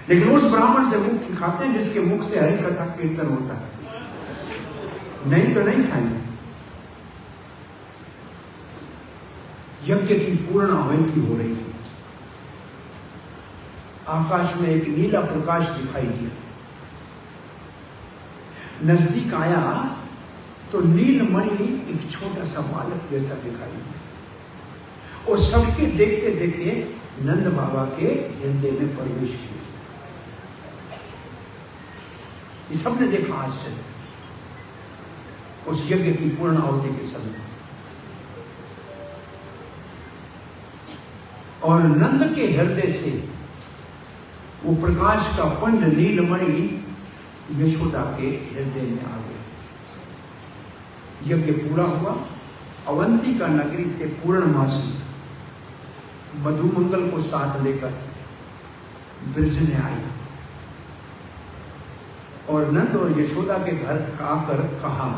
लेकिन उस ब्राह्मण से मुख खाते हैं जिसके मुख से हरि कथा कीर्तन होता है, नहीं तो नहीं खाएंगे। यज्ञ की पूर्ण आहुति हो रही थी। आकाश में एक नीला प्रकाश दिखाई दिया। नजदीक आया तो नीलमणि एक छोटा सा बालक जैसा दिखाई दिया, और सबके देखते देखते नंद बाबा के हृदय में प्रवेश किया। ये सबने देखा आश्चर्य उस यज्ञ की पूर्ण आहुति के समय। और नंद के हृदय से वो प्रकाश का पुंज नीलमणि यशोदा के हृदय में आ गया। यज्ञ पूरा हुआ। अवंतिका नगरी से पूर्णमासी मधुमंगल को साथ लेकर ब्रज में आई, और नंद और यशोदा के घर आकर कहा,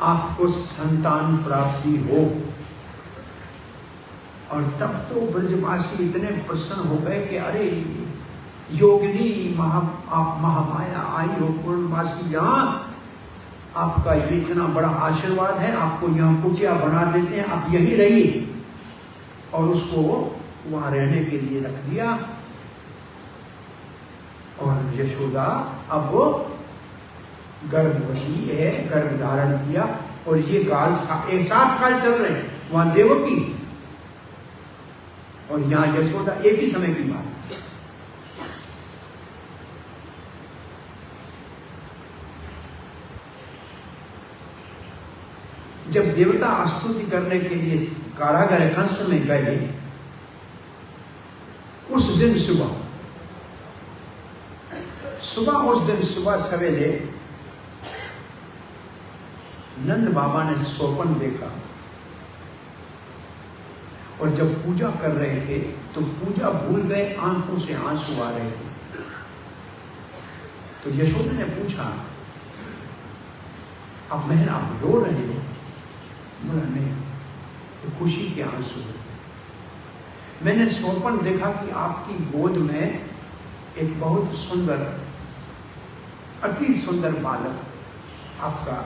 आपको संतान प्राप्ति हो। और तब तो ब्रजवासी इतने प्रसन्न हो गए कि अरे योगिनी आप महामाया आई हो पूर्णवासी, यहाँ आपका इतना बड़ा आशीर्वाद है, आपको यहाँ कुटिया बना देते हैं, आप यहीं रहिए। और उसको वहां रहने के लिए रख दिया। और यशोदा अब गर्भवती है, गर्भ धारण किया, और ये एक साथ काल चल रहे हैं, वहां देवकी और यहां यशोदा, एक ही समय की बात है। जब देवता स्तुति करने के लिए कारागार कंस में गए, उस दिन सुबह सवेरे नंद बाबा ने स्वप्न देखा, और जब पूजा कर रहे थे तो पूजा भूल गए, आंखों से आंसू आ रहे थे। तो यशोदा ने पूछा, अब मैं आप रो रहे हो? बोला नहीं, तो खुशी के आंसू है। मैंने स्वप्न देखा कि आपकी गोद में एक बहुत सुंदर, अति सुंदर बालक आपका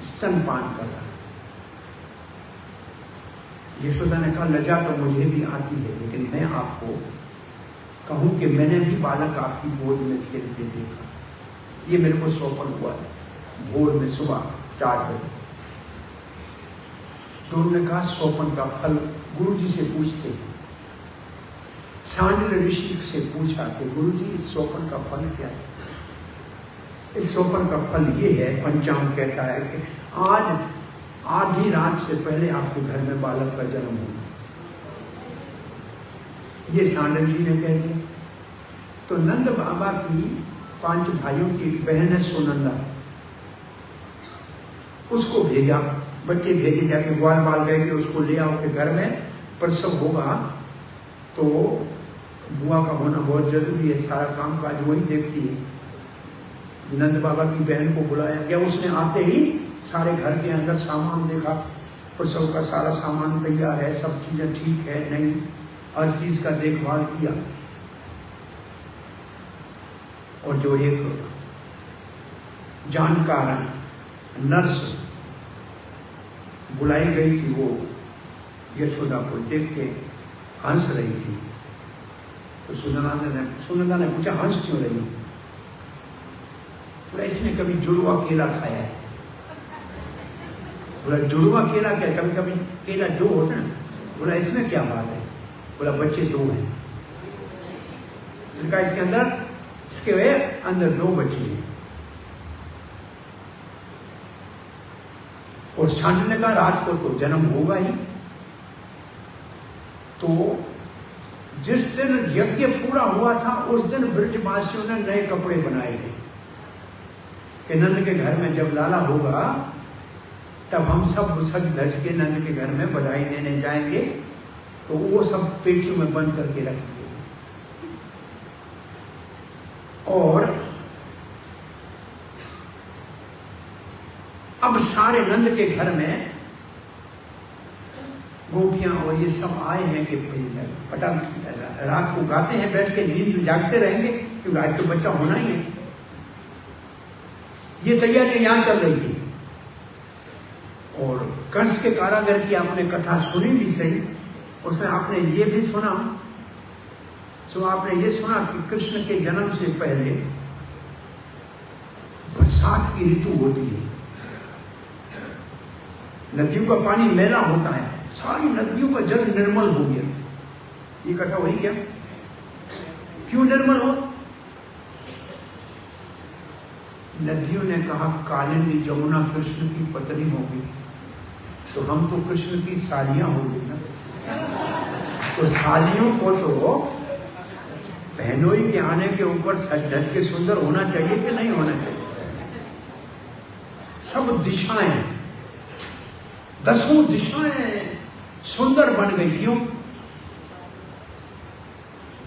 स्तनपान कर रहा है। यशोदा ने कहा, लज्जा तो मुझे भी आती है, लेकिन मैं आपको कहूं कि मैंने भी बालक आपकी गोद में खेलते देखा। ये मेरे को स्वप्न हुआ है भोर में सुबह 4 बजे। तो उन्होंने कहा स्वप्न का फल गुरु जी से पूछते हैं। सांडिल्य ऋषि से पूछा कि गुरु जी इस स्वप्न का फल क्या है? इस स्वप्न का फल ये है, पंचांग कहता है कि आज आधी रात से पहले आपके घर में बालक का जन्म होगा। ये सांडिल्य जी ने कह दिया। तो नंद बाबा की 5 भाइयों की एक बहन है सुनंदा, उसको भेजा, बच्चे भेजे जाके ग्वाल बाल गए कि उसको ले आओ के घर में प्रसव होगा तो बुआ का होना बहुत जरूरी है, सारा काम काज वही देखती है। नंद बाबा की बहन को बुलाया गया, उसने आते ही सारे घर के अंदर सामान देखा, प्रसव का सारा सामान तैयार है, सब चीजें ठीक है नहीं, हर चीज का देखभाल किया। और जो एक जानकार नर्स बुलाई गई थी, वो यशोदा को देख के हंस रही थी। तो सुनंदा ने पूछा, हंस क्यों रही? बोला, इसने कभी जुड़वा केला खाया है। बोला, जुड़वा केला क्या? कभी कभी केला 2 होता है। बोला, इसमें क्या बात है? बोला, बच्चे 2 हैं। उनका इसके अंदर 2 बच्चे हैं। और सांडिल्य ने कहा, रात को तो जन्म होगा ही। तो जिस दिन यज्ञ पूरा हुआ था उस दिन ब्रजवासियों ने नए कपड़े बनाए थे कि नंद के घर में जब लाला होगा तब हम सब सज धज के नंद के घर में बधाई देने जाएंगे। तो वो सब पेटियों में बंद करके रख दिए थे। और अब सारे नंद के घर में गोपियां और ये सब आए हैं कि पता रात को गाते हैं, बैठ के नींद जागते रहेंगे क्योंकि आज तो बच्चा होना ही है। ये तैयारी यहां चल रही थी। और कंस के कारागर की आपने कथा सुनी भी सही, उसमें आपने ये भी सुना, आपने ये सुना कि कृष्ण के जन्म से पहले बरसात की ऋतु होती है, नदियों का पानी मैला होता है, सारी नदियों का जल निर्मल हो गया। ये कथा वही क्या? क्यों निर्मल हो? नदियों ने कहा, कालिंदी जमुना कृष्ण की पत्नी होगी, तो हम तो कृष्ण की सालियां होंगी ना। तो सालियों को तो बहनोई के आने के ऊपर सज धज के सुंदर होना चाहिए कि नहीं होना चाहिए? सब दिशाएं, 10 दिशाएं सुंदर बन गई। क्यों?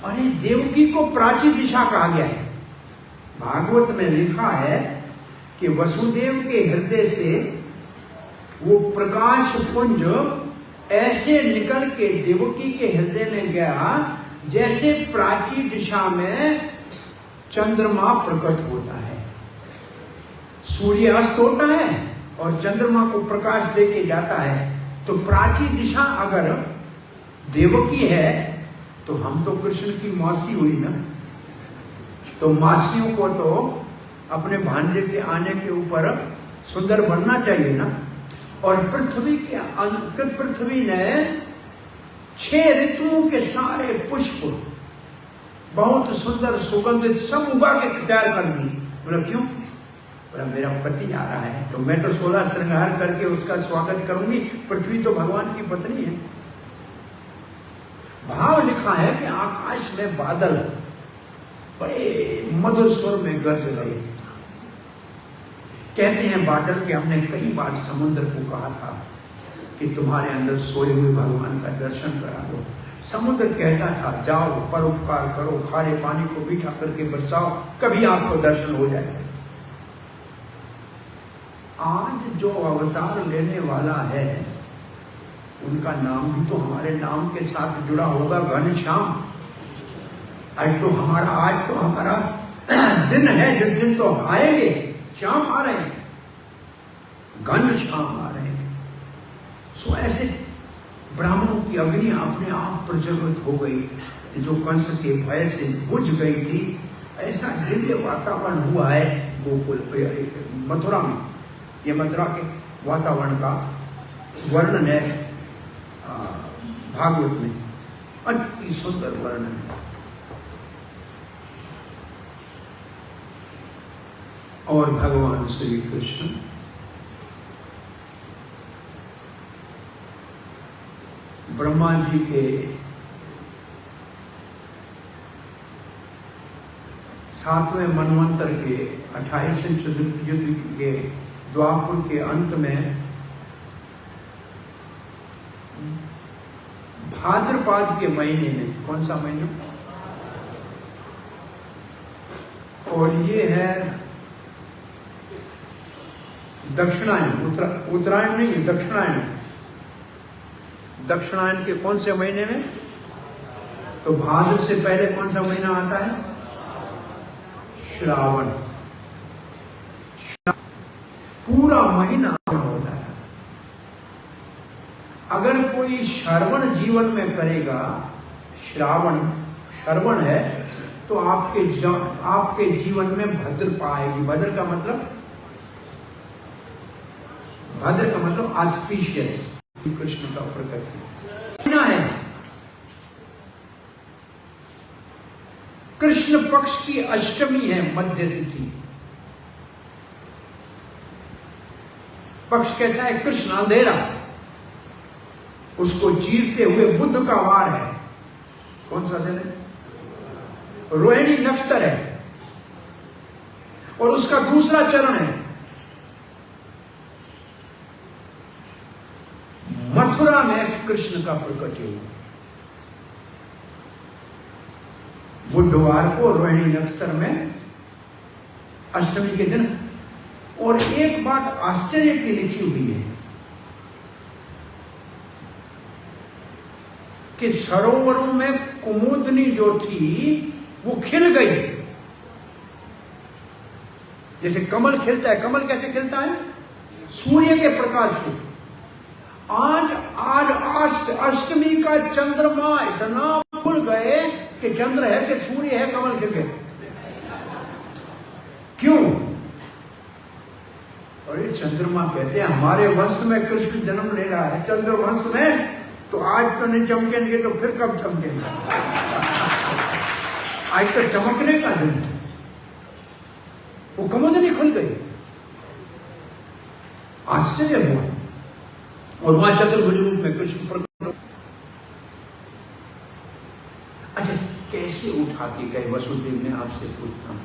अरे देवकी को प्राची दिशा कहा गया है। भागवत में लिखा है कि वसुदेव के हृदय से वो प्रकाश पुंज ऐसे निकल के देवकी के हृदय में गया जैसे प्राची दिशा में चंद्रमा प्रकट होता है। सूर्य अस्त होता है और चंद्रमा को प्रकाश देके जाता है। तो प्राची दिशा अगर देवकी है तो हम तो कृष्ण की मौसी हुई ना। तो मासियों को तो अपने भांजे के आने के ऊपर सुंदर बनना चाहिए ना। और पृथ्वी ने 6 ऋतुओं के सारे पुष्प बहुत सुंदर सुगंधित सब उगा के तैयार कर दी। बोला क्यों? बोला मेरा पति आ रहा है तो मैं तो 16 श्रृंगार करके उसका स्वागत करूंगी। पृथ्वी तो भगवान की पत्नी है। भाव लिखा है कि आकाश में बादल बड़े मधुर स्वर में गरज रहे। कहते हैं बादल के हमने कई बार समुद्र को कहा था कि तुम्हारे अंदर सोए हुए भगवान का दर्शन करा दो। समुद्र कहता था जाओ परोपकार करो, खारे पानी को मीठा करके बरसाओ, कभी आपको दर्शन हो जाएगा। आज जो अवतार लेने वाला है उनका नाम भी तो हमारे नाम के साथ जुड़ा होगा, घनश्याम। आज तो हमारा दिन है जिस दिन तो आएंगे, श्याम आ रहे हैं, घनश्याम आ रहे हैं। सो ऐसे ब्राह्मणों की अग्नि अपने आप प्रज्वलित हो गई, जो कंस के भय से बुझ गई थी। ऐसा दिव्य वातावरण हुआ है गोकुल मथुरा में। ये मथुरा के वातावरण का वर्णन है भागवत में, अति सुंदर वर्णन है। और भगवान श्री कृष्ण ब्रह्मा जी के 7वें मनवंतर के 28वें युग के द्वापर के अंत में भाद्रपद के महीने में, कौन सा महीना, और ये है दक्षिणायन, उत्तरायण नहीं है, दक्षिणायन। दक्षिणायन के कौन से महीने में? तो भाद्र से पहले कौन सा महीना आता है? श्रावण। पूरा महीना होता है। अगर कोई श्रवण जीवन में करेगा, श्रवण है, तो आपके जीवन में भद्र पाएगी। भद्र का मतलब ऑस्पिशियस, कृष्ण का प्रकृति है। कृष्ण पक्ष की अष्टमी है, मध्य तिथि। पक्ष कैसा है? कृष्ण अंधेरा, उसको चीरते हुए बुध का वार है। कौन सा दिन है? रोहिणी नक्षत्र है, और उसका दूसरा चरण है। मथुरा में कृष्ण का प्रकट हुआ बुधवार को, रोहिणी नक्षत्र में अष्टमी के दिन। और एक बात आश्चर्य की लिखी हुई है कि सरोवरों में कुमुदनी जो थी वो खिल गई, जैसे कमल खिलता है। कमल कैसे खिलता है? सूर्य के प्रकाश से। आज अष्टमी का चंद्रमा इतना खुल गए कि चंद्र है कि सूर्य है, कमल खिल गए। क्यों? और ये चंद्रमा कहते हैं हमारे वंश में कृष्ण जन्म ले रहा है, चंद्र वंश में, तो आज तो नहीं चमकेंगे तो फिर कब चमकेंगे? आज तो चमकने का दिन, वो कुमुदनी खुल गई। आश्चर्य हुआ। और वहां चतुर्भुज रूप में कृष्ण प्रकट। अच्छा, कैसे उठा के गए वसुदेव? मैं आपसे पूछता हूं।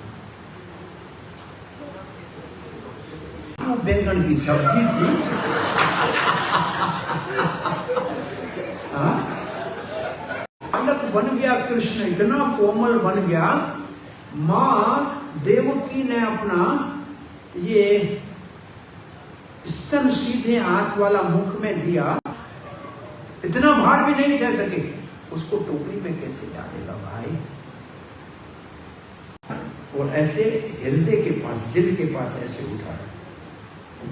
बैंगन की सब्जी थी, बालक बन गया कृष्ण, इतना कोमल बन गया। मां देवकी ने अपना ये स्तन सीधे हाथ वाला मुख में दिया, इतना भार भी नहीं सह सके, उसको टोकरी में कैसे डालेगा भाई? और ऐसे हृदय के पास, दिल के पास ऐसे उठाया।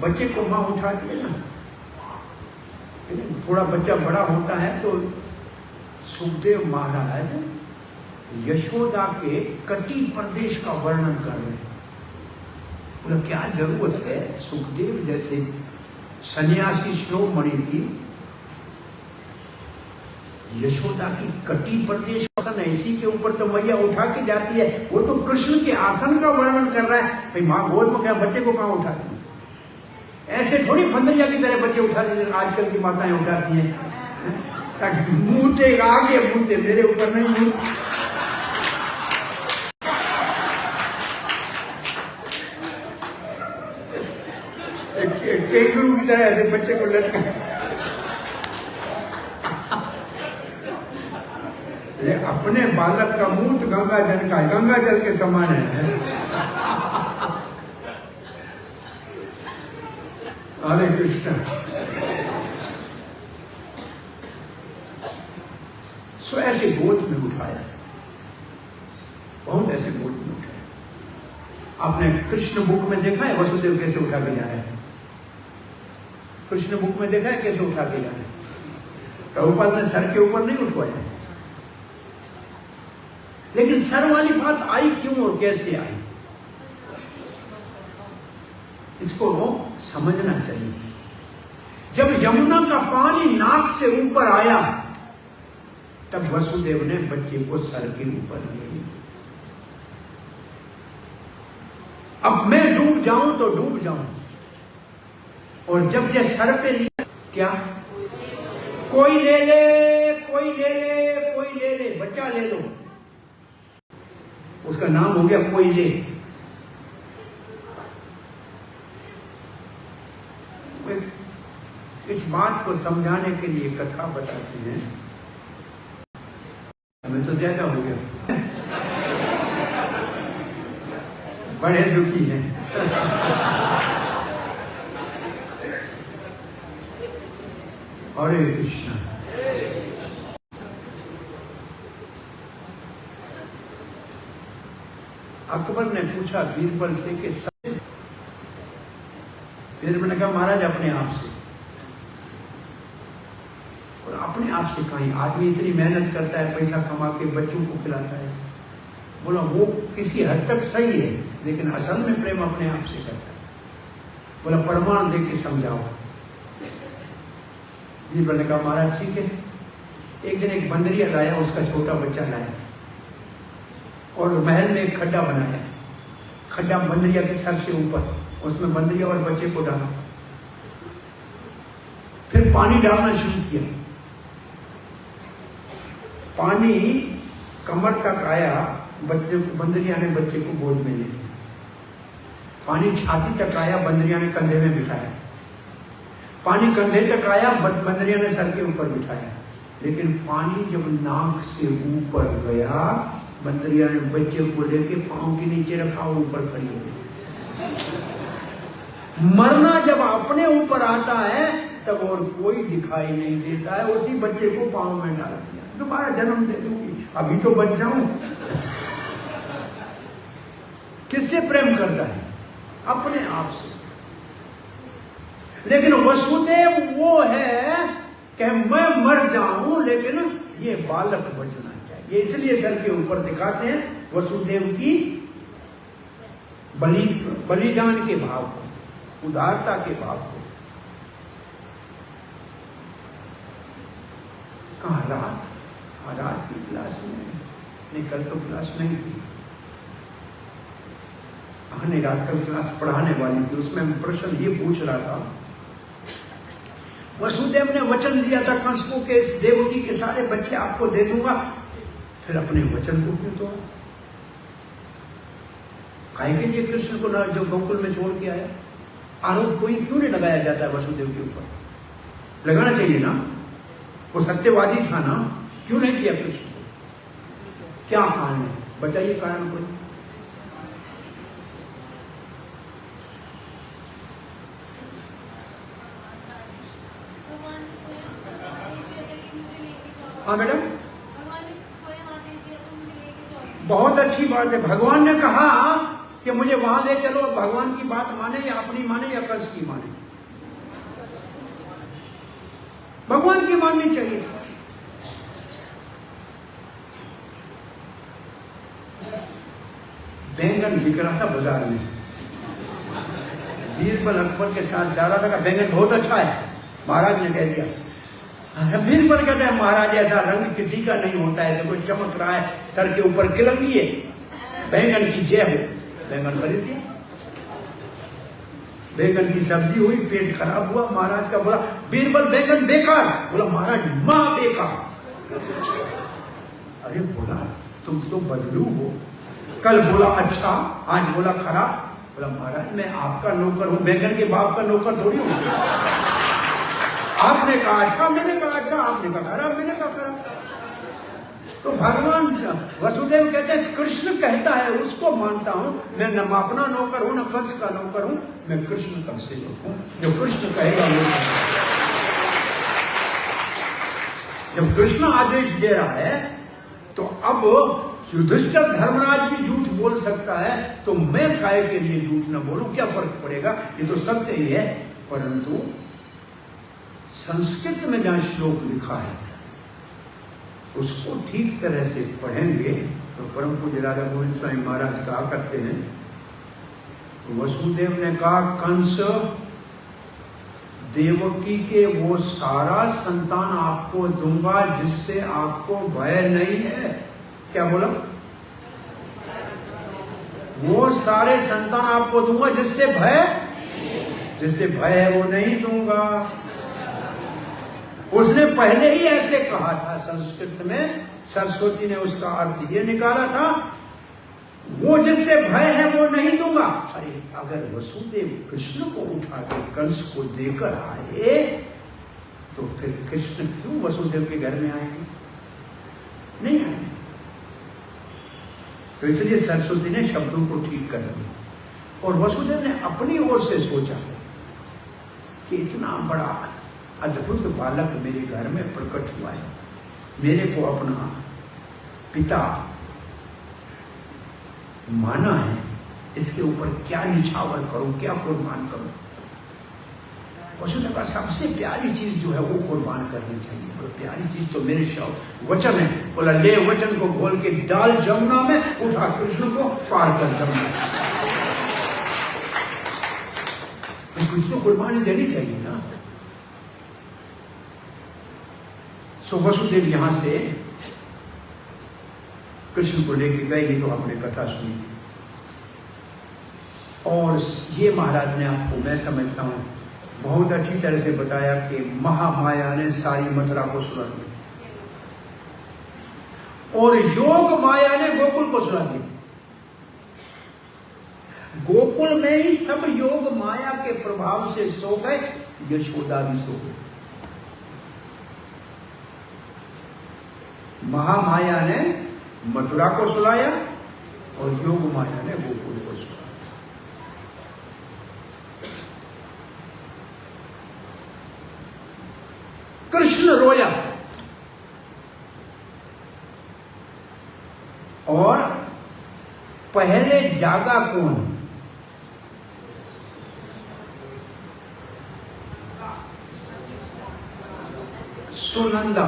बच्चे को मां उठाती है ना, थोड़ा बच्चा बड़ा होता है तो सुखदेव महाराज यशोदा के कटी प्रदेश का वर्णन कर रहे हैं। बोला क्या जरूरत है? सुखदेव जैसे सन्यासी शिरोमणि की यशोदा की कटी प्रदेश आसन है, इसी के ऊपर तो मैया उठा के जाती है। वो तो कृष्ण के आसन का वर्णन कर रहा है। भाई माँ गोद में क्या, बच्चे को कहाँ उठाती है? ऐसे थोड़ी बंदरिया की तरह बच्चे उठा देते, आजकल की माताएं उठाती हैं, ताकि मुंहते आगे मुंहते, मेरे ऊपर नहीं। केंगरू की तरह ऐसे बच्चे को लटका। ये अपने बालक का मुंह तो गंगा जल का, गंगा जल के समान है। हरे कृष्ण। सो ऐसे गोद में उठाया, बहुत ऐसे गोद में उठाया। आपने कृष्ण बुक में देखा है वसुदेव कैसे उठा के जा रहे हैं? कृष्ण बुक में देखा है कैसे उठा के जा रहे हैं? प्रभुपाद ने सर के ऊपर नहीं उठवाया, लेकिन सर वाली बात आई क्यों और कैसे आई, इसको समझना चाहिए। जब यमुना का पानी नाक से ऊपर आया तब वसुदेव ने बच्चे को सर के ऊपर ले लिया। अब मैं डूब जाऊं तो डूब जाऊं, और जब ये सर पे लिया, क्या कोई ले ले, कोई ले ले, कोई ले ले, बच्चा ले लो, उसका नाम हो गया कोई ले। इस बात को समझाने के लिए कथा बताते हैं। हमें तो ज्यादा हो गया, बड़े दुखी हैं। हरे कृष्ण। अकबर ने पूछा बीरबल से कि बीरबल ने कहा महाराज अपने आप से। और अपने आप से कहीं, आदमी इतनी मेहनत करता है, पैसा कमा के बच्चों को खिलाता है। बोला वो किसी हद तक सही है, लेकिन असल में प्रेम अपने आप से करता है। बोला प्रमाण दे के समझाओ। बीरबल ने कहा महाराज ठीक है। एक दिन एक बंदरिया लाया, उसका छोटा बच्चा लाया और महल में एक खड्डा बनाया। खड्डा बंदरिया के सर से ऊपर, उसमें बंदरिया और बच्चे को डाला। फिर पानी डालना शुरू किया। पानी कमर तक आया, बच्चे को, बंदरिया ने बच्चे को गोद में ले लिया। पानी छाती तक आया, बंदरिया ने कंधे में बिठाया। पानी कंधे तक आया, बंदरिया ने सर के ऊपर बिठाया। लेकिन पानी जब नाक से ऊपर गया, बंदरिया ने बच्चे को लेके पांव के नीचे रखा और ऊपर खड़ी हो गई। मरना जब अपने ऊपर आता है तब और कोई दिखाई नहीं देता है। उसी बच्चे को पांव में डाल दिया, दोबारा जन्म दे दूंगी, अभी तो बच जाऊं। किससे प्रेम करता है? अपने आप से। लेकिन वसुदेव वो है कि मैं मर जाऊं लेकिन ये बालक बचना चाहिए, इसलिए सर के ऊपर दिखाते हैं वसुदेव की बलिदान के भाव को, उदारता के भाव को। कहा रात की क्लास में नहीं, कल तो क्लास नहीं थी, हमने रात कल क्लास पढ़ाने वाली थी। उसमें प्रश्न ये पूछ रहा था, वसुदेव ने वचन दिया था कंस को कि इस देवकी के सारे बच्चे आपको दे दूंगा, फिर अपने वचन को क्यों तोड़ा? काहे के लिए कृष्ण को जो गोकुल में छोड़ के आया? आरोप कोई क्यों नहीं लगाया जाता है वसुदेव के ऊपर? लगाना चाहिए ना, वो सत्यवादी था ना, क्यों नहीं किया कृष्ण को? क्या कारण है बताइए, कारण कोई? हाँ मैडम, बहुत अच्छी बात है। भगवान ने कहा कि मुझे वहां ले चलो, भगवान की बात माने या अपनी माने या कंस की माने, भगवान की माननी चाहिए। बैंगन बिक रहा था बाजार में, बीरबल अकबर के साथ जा रहा था, बैंगन बहुत अच्छा है, महाराज ने कह दिया। बीरबल कहता है महाराज ऐसा रंग किसी का नहीं होता है, देखो चमक रहा है, सर के ऊपर किलंगी है, बैंगन की जय हो। बैंगन खरीद दिया, बैंगन की सब्जी हुई, पेट खराब हुआ। महाराज का बोला बीरबल बैंगन बेकार, बोला महाराज मां बेकार। अरे बोला तुम तो बदलू हो, कल बोला अच्छा, आज बोला खराब। बोला महाराज मैं आपका नौकर हूं, बैंगन के बाप का नौकर थोड़ी हूं। आपने कहा अच्छा, मैंने कहा अच्छा, आपने कहा खराब, मैंने कहा खराब। तो भगवान वसुदेव कहते हैं कृष्ण कहता है उसको मानता हूं, मैं न अपना नौकर हूं न कंस का नौकर हूं, मैं कृष्ण का सेवक हूं, जो कृष्ण कहेगा वो। जब कृष्ण आदेश दे रहा है तो अब युधिष्ठिर धर्मराज भी झूठ बोल सकता है, तो मैं काय के लिए झूठ न बोलूं, क्या फर्क पड़ेगा, ये तो सत्य ही है। परंतु संस्कृत में जहां श्लोक लिखा है उसको ठीक तरह से पढ़ेंगे तो परम पूज्य राधा गोविंद स्वामी महाराज कहा करते हैं, वसुदेव ने कहा कंस देवकी के वो सारा संतान आपको दूंगा जिससे आपको भय नहीं है। क्या बोला? वो सारे संतान आपको दूंगा जिससे भय है वो नहीं दूंगा। उसने पहले ही ऐसे कहा था, संस्कृत में सरस्वती ने उसका अर्थ ये निकाला था, वो जिससे भय है वो नहीं दूंगा। अरे अगर वसुदेव कृष्ण को उठा के कंस को देकर आए तो फिर कृष्ण क्यों वसुदेव के घर में आएंगे? नहीं आएंगे। तो इसलिए सरस्वती ने शब्दों को ठीक कर दिया और वसुदेव ने अपनी ओर से सोचा कि इतना बड़ा अद्भुत बालक मेरे घर में प्रकट हुआ है, मेरे को अपना पिता माना है, इसके ऊपर क्या निछावर करूं, क्या कुर्बान करूं। वसुदेव का सबसे प्यारी चीज जो है वो कुर्बान करनी चाहिए, और प्यारी चीज तो मेरे शब्द वचन है। बोला ले वचन को बोल के डाल जमुना में, उठा कृष्ण को पार कर जमुना। कुछ तो कुर्बानी देनी चाहिए ना। सो वसुदेव यहां से कृष्ण को लेके गए, ये तो आपने कथा सुनी। और ये महाराज ने आपको, मैं समझता हूं, बहुत अच्छी तरह से बताया कि महामाया ने सारी मथुरा को सुला दी और योग माया ने गोकुल को सुला दी। गोकुल में ही सब योग माया के प्रभाव से सो गए, यशोदा भी सो गई। महामाया ने मथुरा को सुलाया और योग माया ने गोकुल को सुलाया। कृष्ण रोया और पहले जागा कौन? सुनंदा,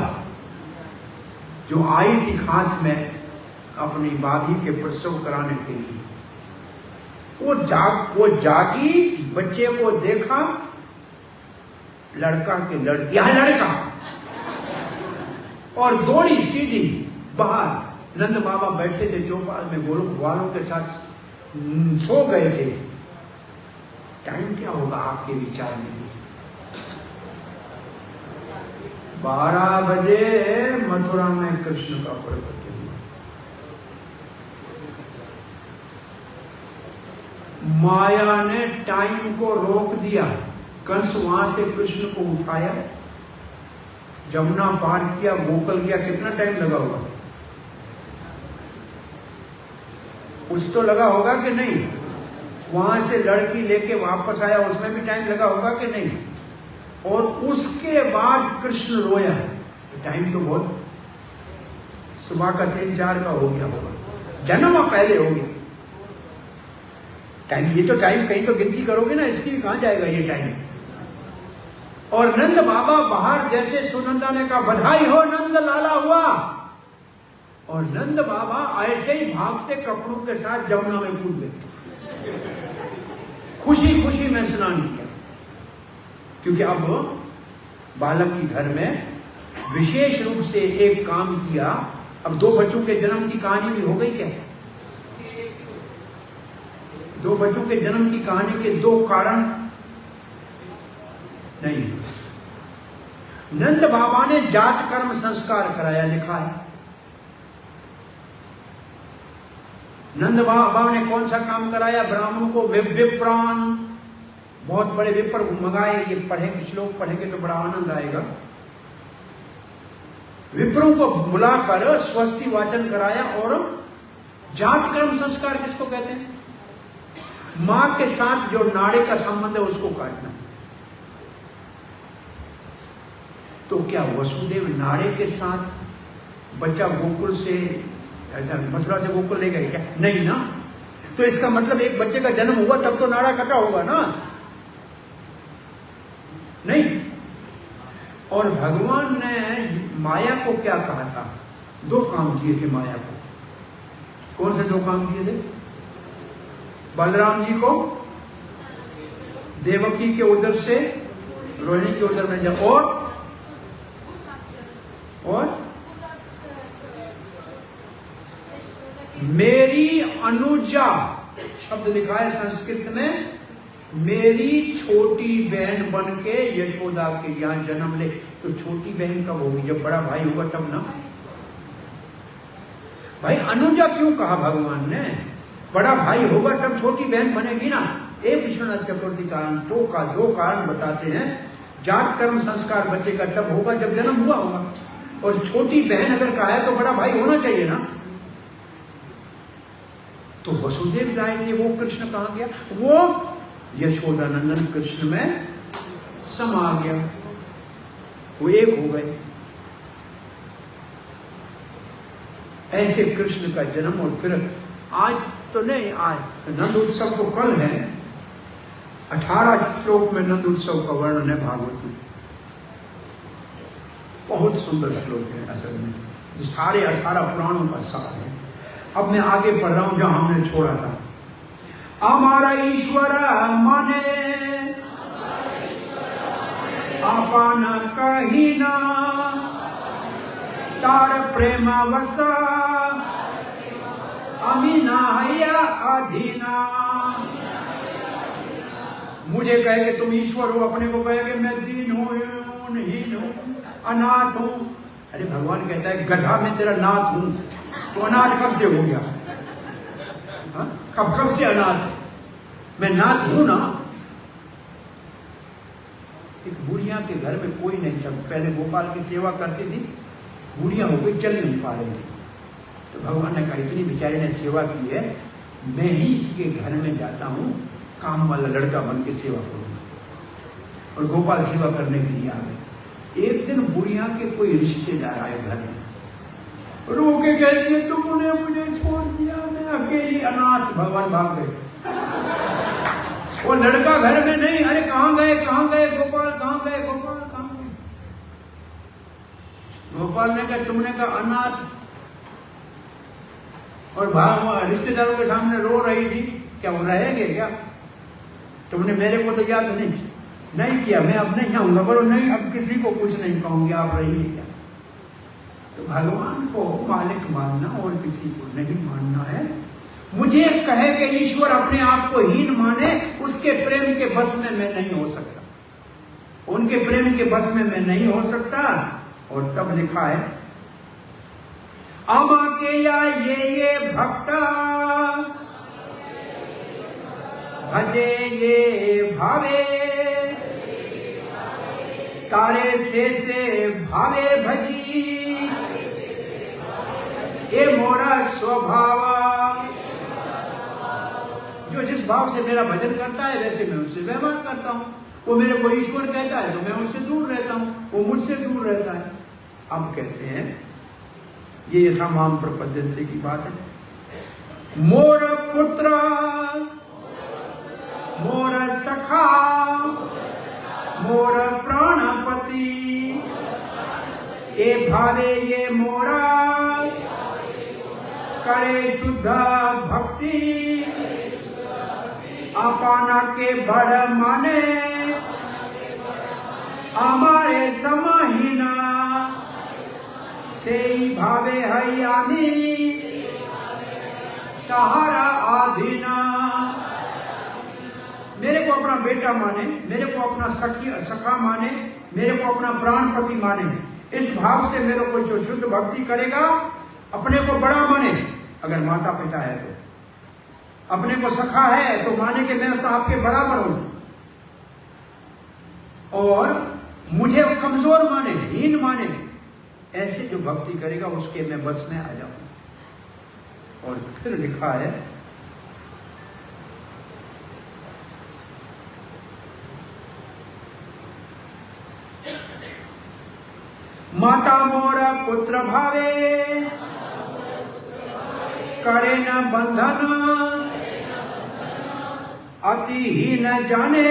जो आई थी खास में अपनी बाधी के प्रसव कराने के लिए। वो जागी, बच्चे को देखा, लड़का के यहां लड़का, और दौड़ी सीधी बाहर। नंद बाबा बैठे थे चौपाल में, गोलोक वालों के साथ सो गए थे। टाइम क्या होगा आपके विचार में? 12 बजे मथुरा में कृष्ण का प्रकट हुआ। माया ने टाइम को रोक दिया। कंस वहां से कृष्ण को उठाया, जमुना पार किया, गोकुल गया। कितना टाइम लगा होगा? कुछ तो लगा होगा कि नहीं? वहां से लड़की लेके वापस आया, उसमें भी टाइम लगा होगा कि नहीं? और उसके बाद कृष्ण रोया। टाइम तो बहुत सुबह का 3-4 का हो गया होगा, जन्म पहले हो गया टाइम। ये तो टाइम कहीं तो गिनती करोगे ना, इसकी भी कहां जाएगा ये टाइम। और नंद बाबा बाहर, जैसे सुनंदा ने कहा बधाई हो नंद लाला हुआ, और नंद बाबा ऐसे ही भागते कपड़ों के साथ जमुना में कूद गए। खुशी खुशी में स्नान किया, क्योंकि अब बालक की घर में विशेष रूप से एक काम किया। अब 2 बच्चों के जन्म की कहानी भी हो गई क्या? 2 बच्चों के जन्म की कहानी के 2 कारण नहीं। नंद बाबा ने जात कर्म संस्कार कराया, लिखा है। नंद बाबा ने कौन सा काम कराया? ब्राह्मणों को विप्रान, बहुत बड़े विप्र मंगाए। ये पढ़ेंगे, श्लोक पढ़ेंगे तो बड़ा आनंद आएगा। विप्रों को बुलाकर स्वस्ति वाचन कराया। और जात कर्म संस्कार किसको कहते हैं? मां के साथ जो नाड़े का संबंध है उसको काटना। तो क्या वसुदेव नाड़े के साथ बच्चा गोकुल से, अच्छा मथुरा से गोकुल ले गए क्या? नहीं ना। तो इसका मतलब एक बच्चे का जन्म हुआ तब तो नाड़ा कटा होगा ना, नहीं। और भगवान ने माया को क्या कहा था? दो काम किए थे माया को। कौन से दो काम किए थे? बलराम जी को देवकी के उदर से रोहिणी के उदर में जब, और मेरी अनुजा शब्द लिखा है संस्कृत में, मेरी छोटी बहन बन के यशोदा के यहां जन्म ले। तो छोटी बहन कब होगी? जब बड़ा भाई होगा तब ना। भाई अनुजा क्यों कहा भगवान ने? बड़ा भाई होगा तब छोटी बहन बनेगी ना। एक विश्वनाथ चक्रवर्ती कारण दो कारण बताते हैं। जात कर्म संस्कार बच्चे का तब होगा जब जन्म हुआ होगा, और छोटी बहन अगर कहा है तो बड़ा भाई होना चाहिए ना। तो वसुदेव राय थे, वो कृष्ण कहां गया? वो यशोदानंदन कृष्ण में समा गया, वो एक हो गए। ऐसे कृष्ण का जन्म। और फिर आज तो नहीं, आज नंद उत्सव तो कल है। 18 श्लोक में नंद उत्सव का वर्णन है भागवत में। बहुत सुंदर श्लोक है असल में, जो सारे 18 पुराणों का सार है। अब मैं आगे पढ़ रहा हूं जहां हमने छोड़ा था। हमारा ईश्वर माने आपन कहीना, तार प्रेम वसा अमीना हैया अधीना। मुझे कहे कि तुम ईश्वर हो, अपने को कहे कि मैं दीन हूं, हीन हूं, अनाथ हूं। अरे भगवान कहता है गधा मैं तेरा नाथ हूं, तो अनाथ कब से हो गया? कब से अनाथ है? मैं नाथ हूं ना। एक बुढ़िया के घर में कोई नहीं था, पहले गोपाल की सेवा करती थी, बुढ़िया हो गई, चल नहीं पा रही थी। तो भगवान ने कहा इतनी बेचारी ने सेवा की है, मैं ही इसके घर में जाता हूं, काम वाला लड़का बन के सेवा करूंगा। और गोपाल सेवा करने के लिए आ गए। एक दिन बुढ़िया के कोई रिश्तेदार आए घर में, रो के कहती है तुमने मुझे छोड़ दिया, मैं अकेली अनाथ। भगवान भाग गए। वो लड़का घर में नहीं। अरे कहां गए गोपाल, कहां गए गोपाल, कहां गए? गोपाल ने कहा तुमने कहा अनाथ, और भाग रिश्तेदारों के सामने रो रही थी। क्या वो रहेंगे क्या? तुमने मेरे को तो याद नहीं किया, मैं अब नहीं आऊंगा। बोलो नहीं, अब किसी को कुछ नहीं कहूंगी, आप रहिए क्या। तो भगवान को मालिक मानना और किसी को नहीं मानना है। मुझे कहे कि ईश्वर अपने आप को हीन माने, उसके प्रेम के बस में मैं नहीं हो सकता, उनके प्रेम के बस में मैं नहीं हो सकता। और तब लिखा है आमा के या ये भक्ता भजे ये भावे, तारे से भावे भजी, ये मोरा स्वभाव। जो जिस भाव से मेरा भजन करता है वैसे मैं उससे व्यवहार करता हूं। वो मेरे को ईश्वर कहता है तो मैं उससे दूर रहता हूं, वो मुझसे दूर रहता है। अब कहते हैं ये यथा माम प्रपद्यन्ते की बात है। मोर पुत्र मोर सखा मोर प्राणपति, ये भावे ये मोरा, करे शुद्ध भक्ति, अपना के बड़ माने, हमारे समहीना, से भावे हयानी, तहारा आधीना। मेरे को अपना बेटा माने, मेरे को अपना सखा माने, मेरे को अपना प्राणपति माने। इस भाव से मेरे को जो शुद्ध भक्ति करेगा, अपने को बड़ा माने, अगर माता पिता है तो, अपने को सखा है तो माने कि मैं तो आपके बराबर हूं, और मुझे कमजोर माने, हीन माने। ऐसे जो भक्ति करेगा उसके मैं बस में आ जाऊं। और फिर लिखा है माता मोर पुत्र भावे, करे न बंधन, अति ही न जाने,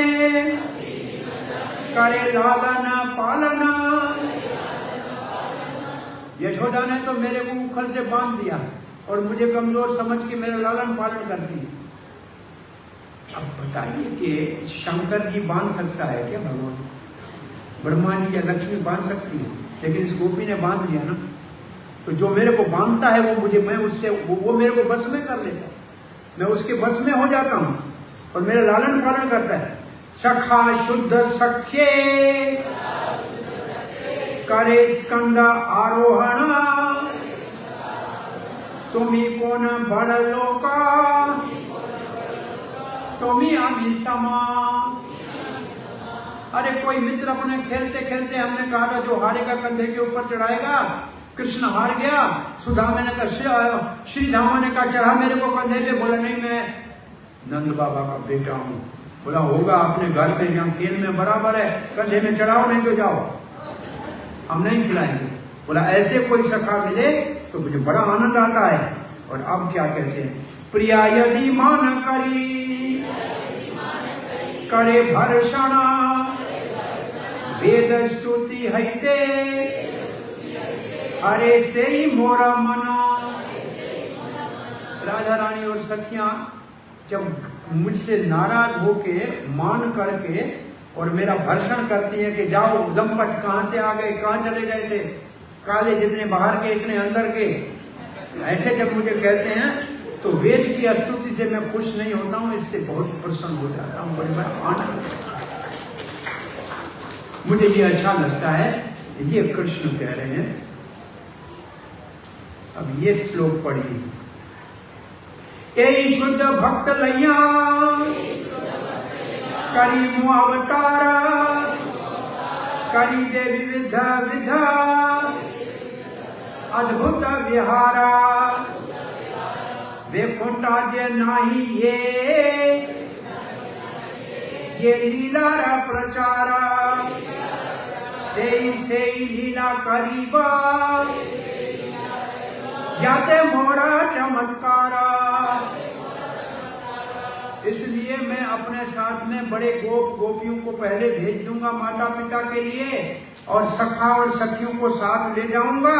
करे लालन पालन। यशोदा ने तो मेरे को उखल से बांध दिया और मुझे कमजोर समझ के मेरा लालन पालन करती है। अब बताइए कि शंकर जी बांध सकता है क्या भगवान? ब्रह्मा जी या लक्ष्मी बांध सकती है, लेकिन इस गोपी ने बांध लिया ना। तो जो मेरे को बांधता है वो मुझे, मैं उससे वो मेरे को बस में कर लेता है, मैं उसके बस में हो जाता हूं और मेरा लालन पालन करता है। सखा शुद्ध सख्ये, करे स्कंद आरोहण, तुम्ही कोण बड़ लोका, तुम्ही अभी समा। अरे कोई मित्र अपने खेलते खेलते हमने कहा था जो हारेगा कंधे के ऊपर चढ़ाएगा। कृष्ण हार गया, सुदामा ने कहा, श्री धामा ने कहा चढ़ा मेरे को कंधे पे। बोला नहीं, मैं नंद बाबा का बेटा हूं। बोला होगा अपने घर में, यहाँ खेल में बराबर है, कंधे में चढ़ाओ नहीं तो जाओ, हम नहीं खिलाएंगे। बोला ऐसे कोई सखा मिले तो मुझे बड़ा आनंद आता है। और अब क्या कहते हैं, प्रिया यदि मान करी, करे भर्षण, वेद स्तुति हईते, अरे से ही मोरा मना। राधा रानी और सखियां जब मुझसे नाराज होके, मान करके और मेरा भर्षण करती है कि जाओ लंपट, कहां से आ गए, कहां चले गए थे, काले जितने बाहर के इतने अंदर के, ऐसे जब मुझे कहते हैं तो वेद की स्तुति से मैं खुश नहीं होता हूं, इससे बहुत प्रसन्न हो जाता हूं, बड़ी आनंद, मुझे ये अच्छा लगता है। ये कृष्ण कह रहे हैं। अब ये श्लोक पढ़िए, ए शुद्ध भक्त लैया, करी मु अवतार, करी दे विविध विधा, अद्भुत विहारा, वैकुंठाद्य नाही ये लीला प्रचारा, से लीला करीबा, याते मोरा चमत्कारा। इसलिए मैं अपने साथ में बड़े गोपियों को पहले भेज दूंगा माता पिता के लिए, और सखा और सखियों को साथ ले जाऊंगा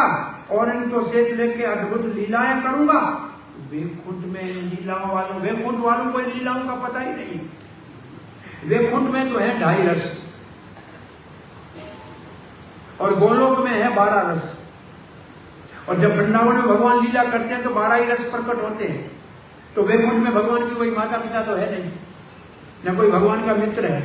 और इनको सेज लेके अद्भुत लीलाएं करूंगा। वैकुंठ में लीलाओं वालों, वैकुंठ वालों को इन लीलाओं का पता ही नहीं। वैकुंठ में तो है 2.5 रस और गोलोक में है 12 रस, और जब वृंदावन में भगवान लीला करते हैं तो 12 ही रस प्रकट होते हैं। तो वैकुंठ में भगवान की कोई माता पिता तो है नहीं, न कोई भगवान का मित्र है,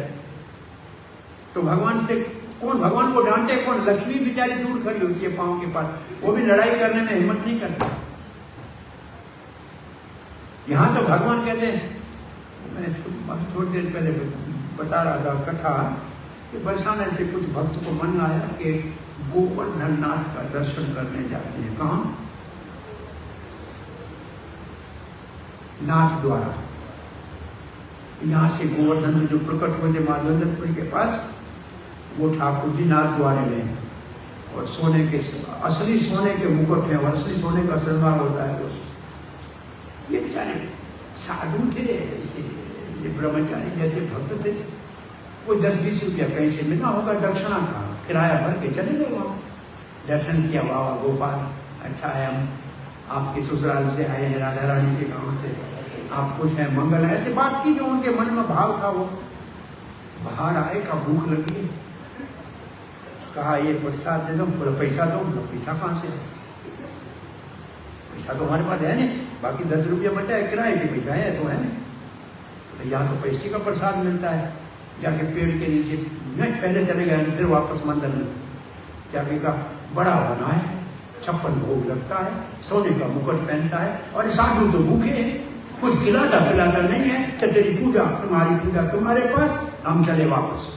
तो भगवान से कौन, भगवान को डांटे कौन? लक्ष्मी बेचारी दूर खड़ी होती है पांव के पास, वो भी लड़ाई करने में हिम्मत नहीं करती। यहां तो भगवान कहते हैं, मैंने थोड़ी देर पहले बता रहा था कथा कि बरसाने से कुछ भक्त को मन आया कि गोवर्धन नाथ का दर्शन करने जाते हैं। कहां? नाथ द्वारा। यहां से गोवर्धन में जो प्रकट हुए थे माधवेंद्रपुरी के पास, वो ठाकुर जी नाथ द्वारे में, और सोने के, असली सोने के मुकुट है, असली सोने का श्रृंगार होता है। ये बेचारे साधु थे, ये ब्रह्मचारी जैसे भक्त थे, कोई 10-20 रुपया कहीं से मिला होगा दक्षिणा का, किराया भर के चले गए वहां, दर्शन किया, वाह गोपाल अच्छा है, हम आपके ससुराल से आए हैं, राधा रानी के गांव से, आप खुश हैं, मंगल है, ऐसे बात की जो उनके मन में भाव था। वो बाहर आए, का भूख लगी, कहा ये प्रसाद दे दो, बोला पैसा दो, बोला पैसा कहां से? पैसा तो हमारे पास है नहीं, बाकी 10 रुपया बचा है, किराए के पैसा है तो है नहीं, यहाँ तो पैसे का प्रसाद मिलता है। जाके पेड़ के नीचे नहीं, पहले चले गए, फिर वापस मंदिर में जाके का बड़ा बना है, 56 भोग लगता है, सोने का मुकुट पहनता है, और साधु तो भूखे हैं, कुछ खिलाता पिलाता नहीं है, तो तेरी पूजा, तुम्हारी पूजा तुम्हारे पास, हम चले वापस।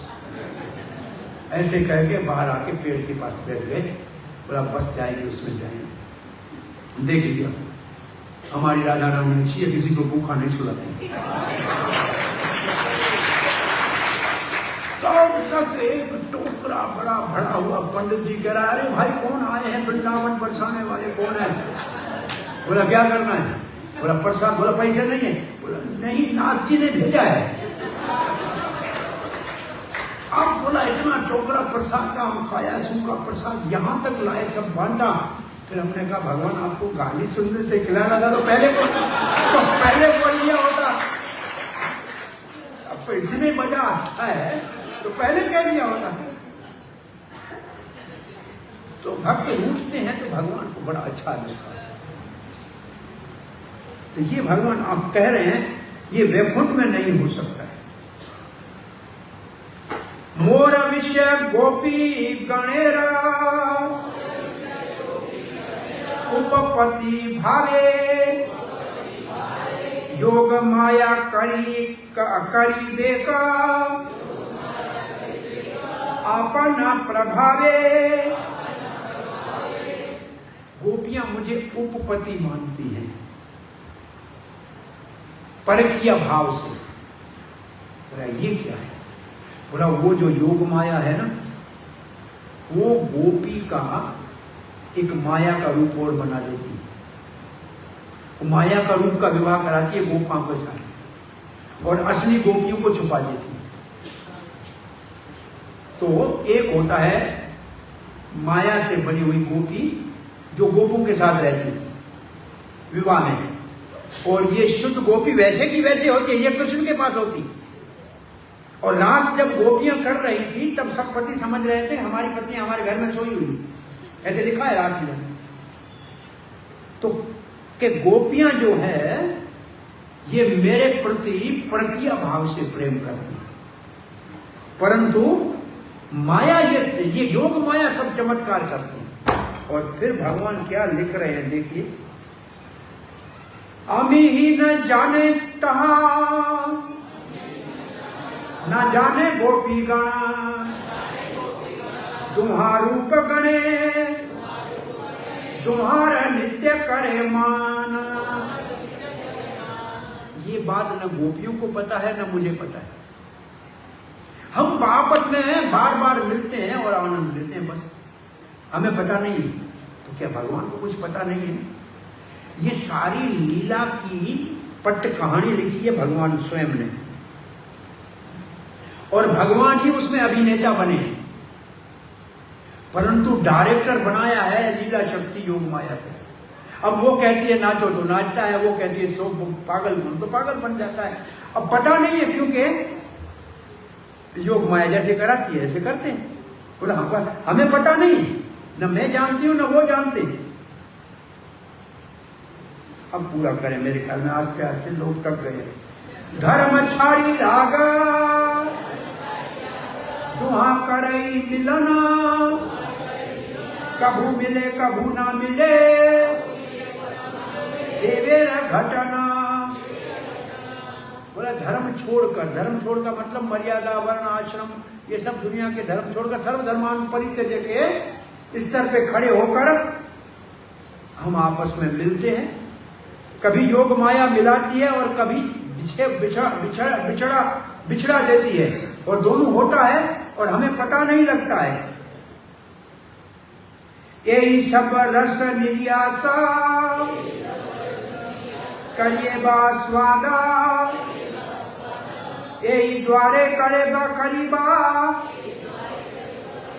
ऐसे कह के बाहर आके पेड़ के पास बैठ गए, बोला बस जाएंगे उसमें जाएंगे। देख लिया हमारी राधा रानी छिए किसी को भूखा नहीं सुलाती। तब तक एक टोकरा बड़ा भरा हुआ पंडित जी कह रहा है, अरे भाई कौन आए हैं वृंदावन बरसाने वाले, कौन है? बोला क्या करना है? बोला प्रसाद। बोला पैसे नहीं है? बोला नहीं, नाथ जी ने भेजा है। अब बोला इतना टोकरा प्रसाद का हम खाया, सूखा प्रसाद यहाँ तक लाए, सब बांटा। फिर हमने कहा भगवान आपको गाली सुनने से खिलाना था तो पहले बोल दिया होता। अब पैसे में मजा आता है तो पहले कह दिया होता। तो भक्त रूठते हैं तो भगवान को बड़ा अच्छा लगता है। तो ये भगवान आप कह रहे हैं ये वैकुंठ में नहीं हो सकता है। मोर विषय गोपी गणेरा उपपति भावे योग माया करी बेका अपना प्रभावे। गोपियां मुझे उपपति मानती हैं परकीय भाव से। बोला ये क्या है? बोला वो जो योग माया है ना, वो गोपी का एक माया का रूप और बना देती है। वो माया का रूप का विवाह कराती है गोपियों के साथ और असली गोपियों को छुपा देती है। तो एक होता है माया से बनी हुई गोपी जो गोपों के साथ रहती है विवाह में, और ये शुद्ध गोपी वैसे की वैसे होती है, ये कृष्ण के पास होती। और रास जब गोपियां कर रही थी तब सब पति समझ रहे थे हमारी पत्नी हमारे घर में सोई हुई, ऐसे लिखा है रास में। तो कि गोपियां जो है ये मेरे प्रति परकीय भाव से प्रेम करती है, परंतु माया ये योग माया सब चमत्कार करती है। और फिर भगवान क्या लिख रहे हैं देखिए, अमी ही न जाने तहा न जाने गोपी गण तुम्हारूप गणे तुम्हारा नित्य करे मान। ये बात न गोपियों को पता है न मुझे पता है। हम आपस में बार बार मिलते हैं और आनंद लेते हैं, बस हमें पता नहीं। तो क्या भगवान को कुछ पता नहीं है? ये सारी लीला की पट्ट कहानी लिखी है भगवान स्वयं ने, और भगवान ही उसमें अभिनेता बने, परंतु डायरेक्टर बनाया है लीला शक्ति योग माया को। अब वो कहती है नाचो तो नाचता है, वो कहती है सो पागल बन तो पागल बन जाता है। अब पता नहीं है क्योंकि योग माया जैसे कराती है ऐसे करते हैं। बोला हमें पता नहीं, न मैं जानती हूं न वो जानते। अब पूरा करें, मेरे ख्याल में आस्ते आस्ते लोग तक गए। धर्म छाड़ी रागा दुहा करई मिलना, कभू मिले कभू ना मिले देवेर घटना। बोला धर्म छोड़ का मतलब मर्यादा वर्ण आश्रम ये सब दुनिया के धर्म छोड़कर सर्वधर्मान परित्यज्य के स्तर पे खड़े होकर हम आपस में मिलते हैं। कभी योग माया मिलाती है और कभी बिछड़ा देती है, और दोनों होता है और हमें पता नहीं लगता है। यही सब रस निर्यासा करिए स्वादा, यही द्वारे करेगा करीबा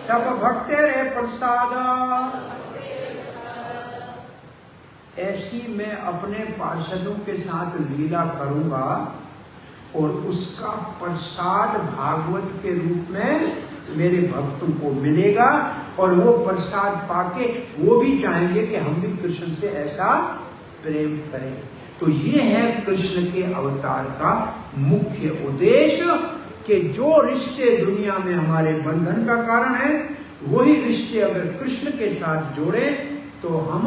सब भक्ते रे प्रसादा। ऐसी मैं अपने पार्षदों के साथ लीला करूंगा और उसका प्रसाद भागवत के रूप में मेरे भक्तों को मिलेगा, और वो प्रसाद पाके वो भी चाहेंगे कि हम भी कृष्ण से ऐसा प्रेम करें। तो ये है कृष्ण के अवतार का मुख्य उद्देश्य कि जो रिश्ते दुनिया में हमारे बंधन का कारण है, वही रिश्ते अगर कृष्ण के साथ जोड़े तो हम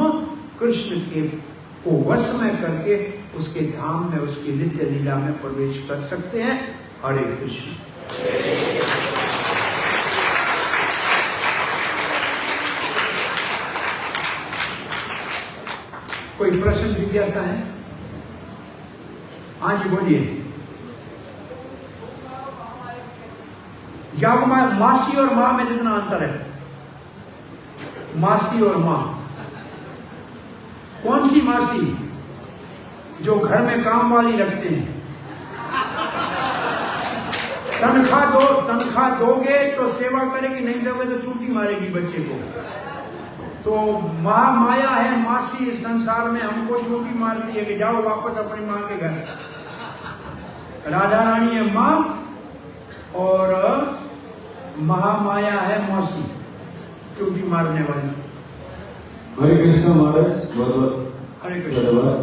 कृष्ण के को वश में करके उसके धाम में उसकी नित्य लीला में प्रवेश कर सकते हैं। हरे कृष्ण। कोई प्रश्न जिज्ञासा है? हाँ जी बोलिए। या मासी और माँ में जितना अंतर है मासी और माँ। कौन सी मासी? जो घर में काम वाली रखते हैं। तनख्वाह दोगे तो सेवा करेगी, नहीं दोगे तो चूटी मारेगी बच्चे को। तो महामाया है मासी इस संसार में, हमको चूटी मारती है कि जाओ वापस अपनी माँ के घर। राधा रानी है माँ और महामाया है मौसी, चूटी मारने वाली। हरे कृष्ण महाराज, बहुत हरे कृष्ण। धन्यवाद।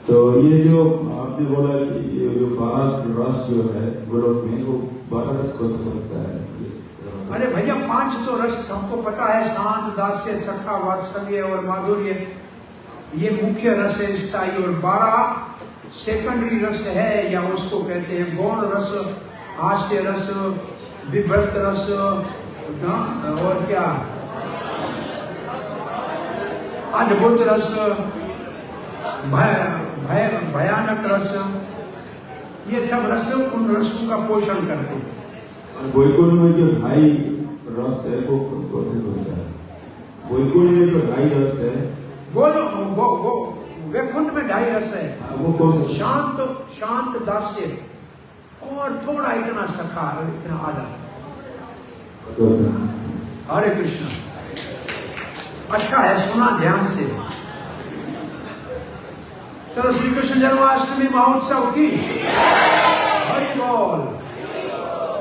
तो ये जो आपने बोला कि ये जो 12 रस जो है गोलोक में, वो 12 रस कौन सा है? अरे भैया 5 तो रस सबको पता है, शांत, दास्य, सखा, वात्सल्य और माधुर्य, ये मुख्य रस है स्थायी। और 12 सेकेंडरी रस है, या उसको कहते हैं गौण रस, हास्य रस, विभ्रत रस, और क्या अद्भुत रस, भयानक रस, ये सब रस उन रसों का पोषण करते हैं। वैकुंठ में जो 2.5 रस है वो कौन सा है? वैकुंठ में जो 2.5 रस है, वो वैकुंठ में 2.5 रस है। वो कौन सा? शांत दास्य और थोड़ा इतना सखा, इतना आधा। हरे कृष्ण। अच्छा है, सुना ध्यान से। चलो, श्री कृष्ण जन्माष्टमी महोत्सव की हरि बोल।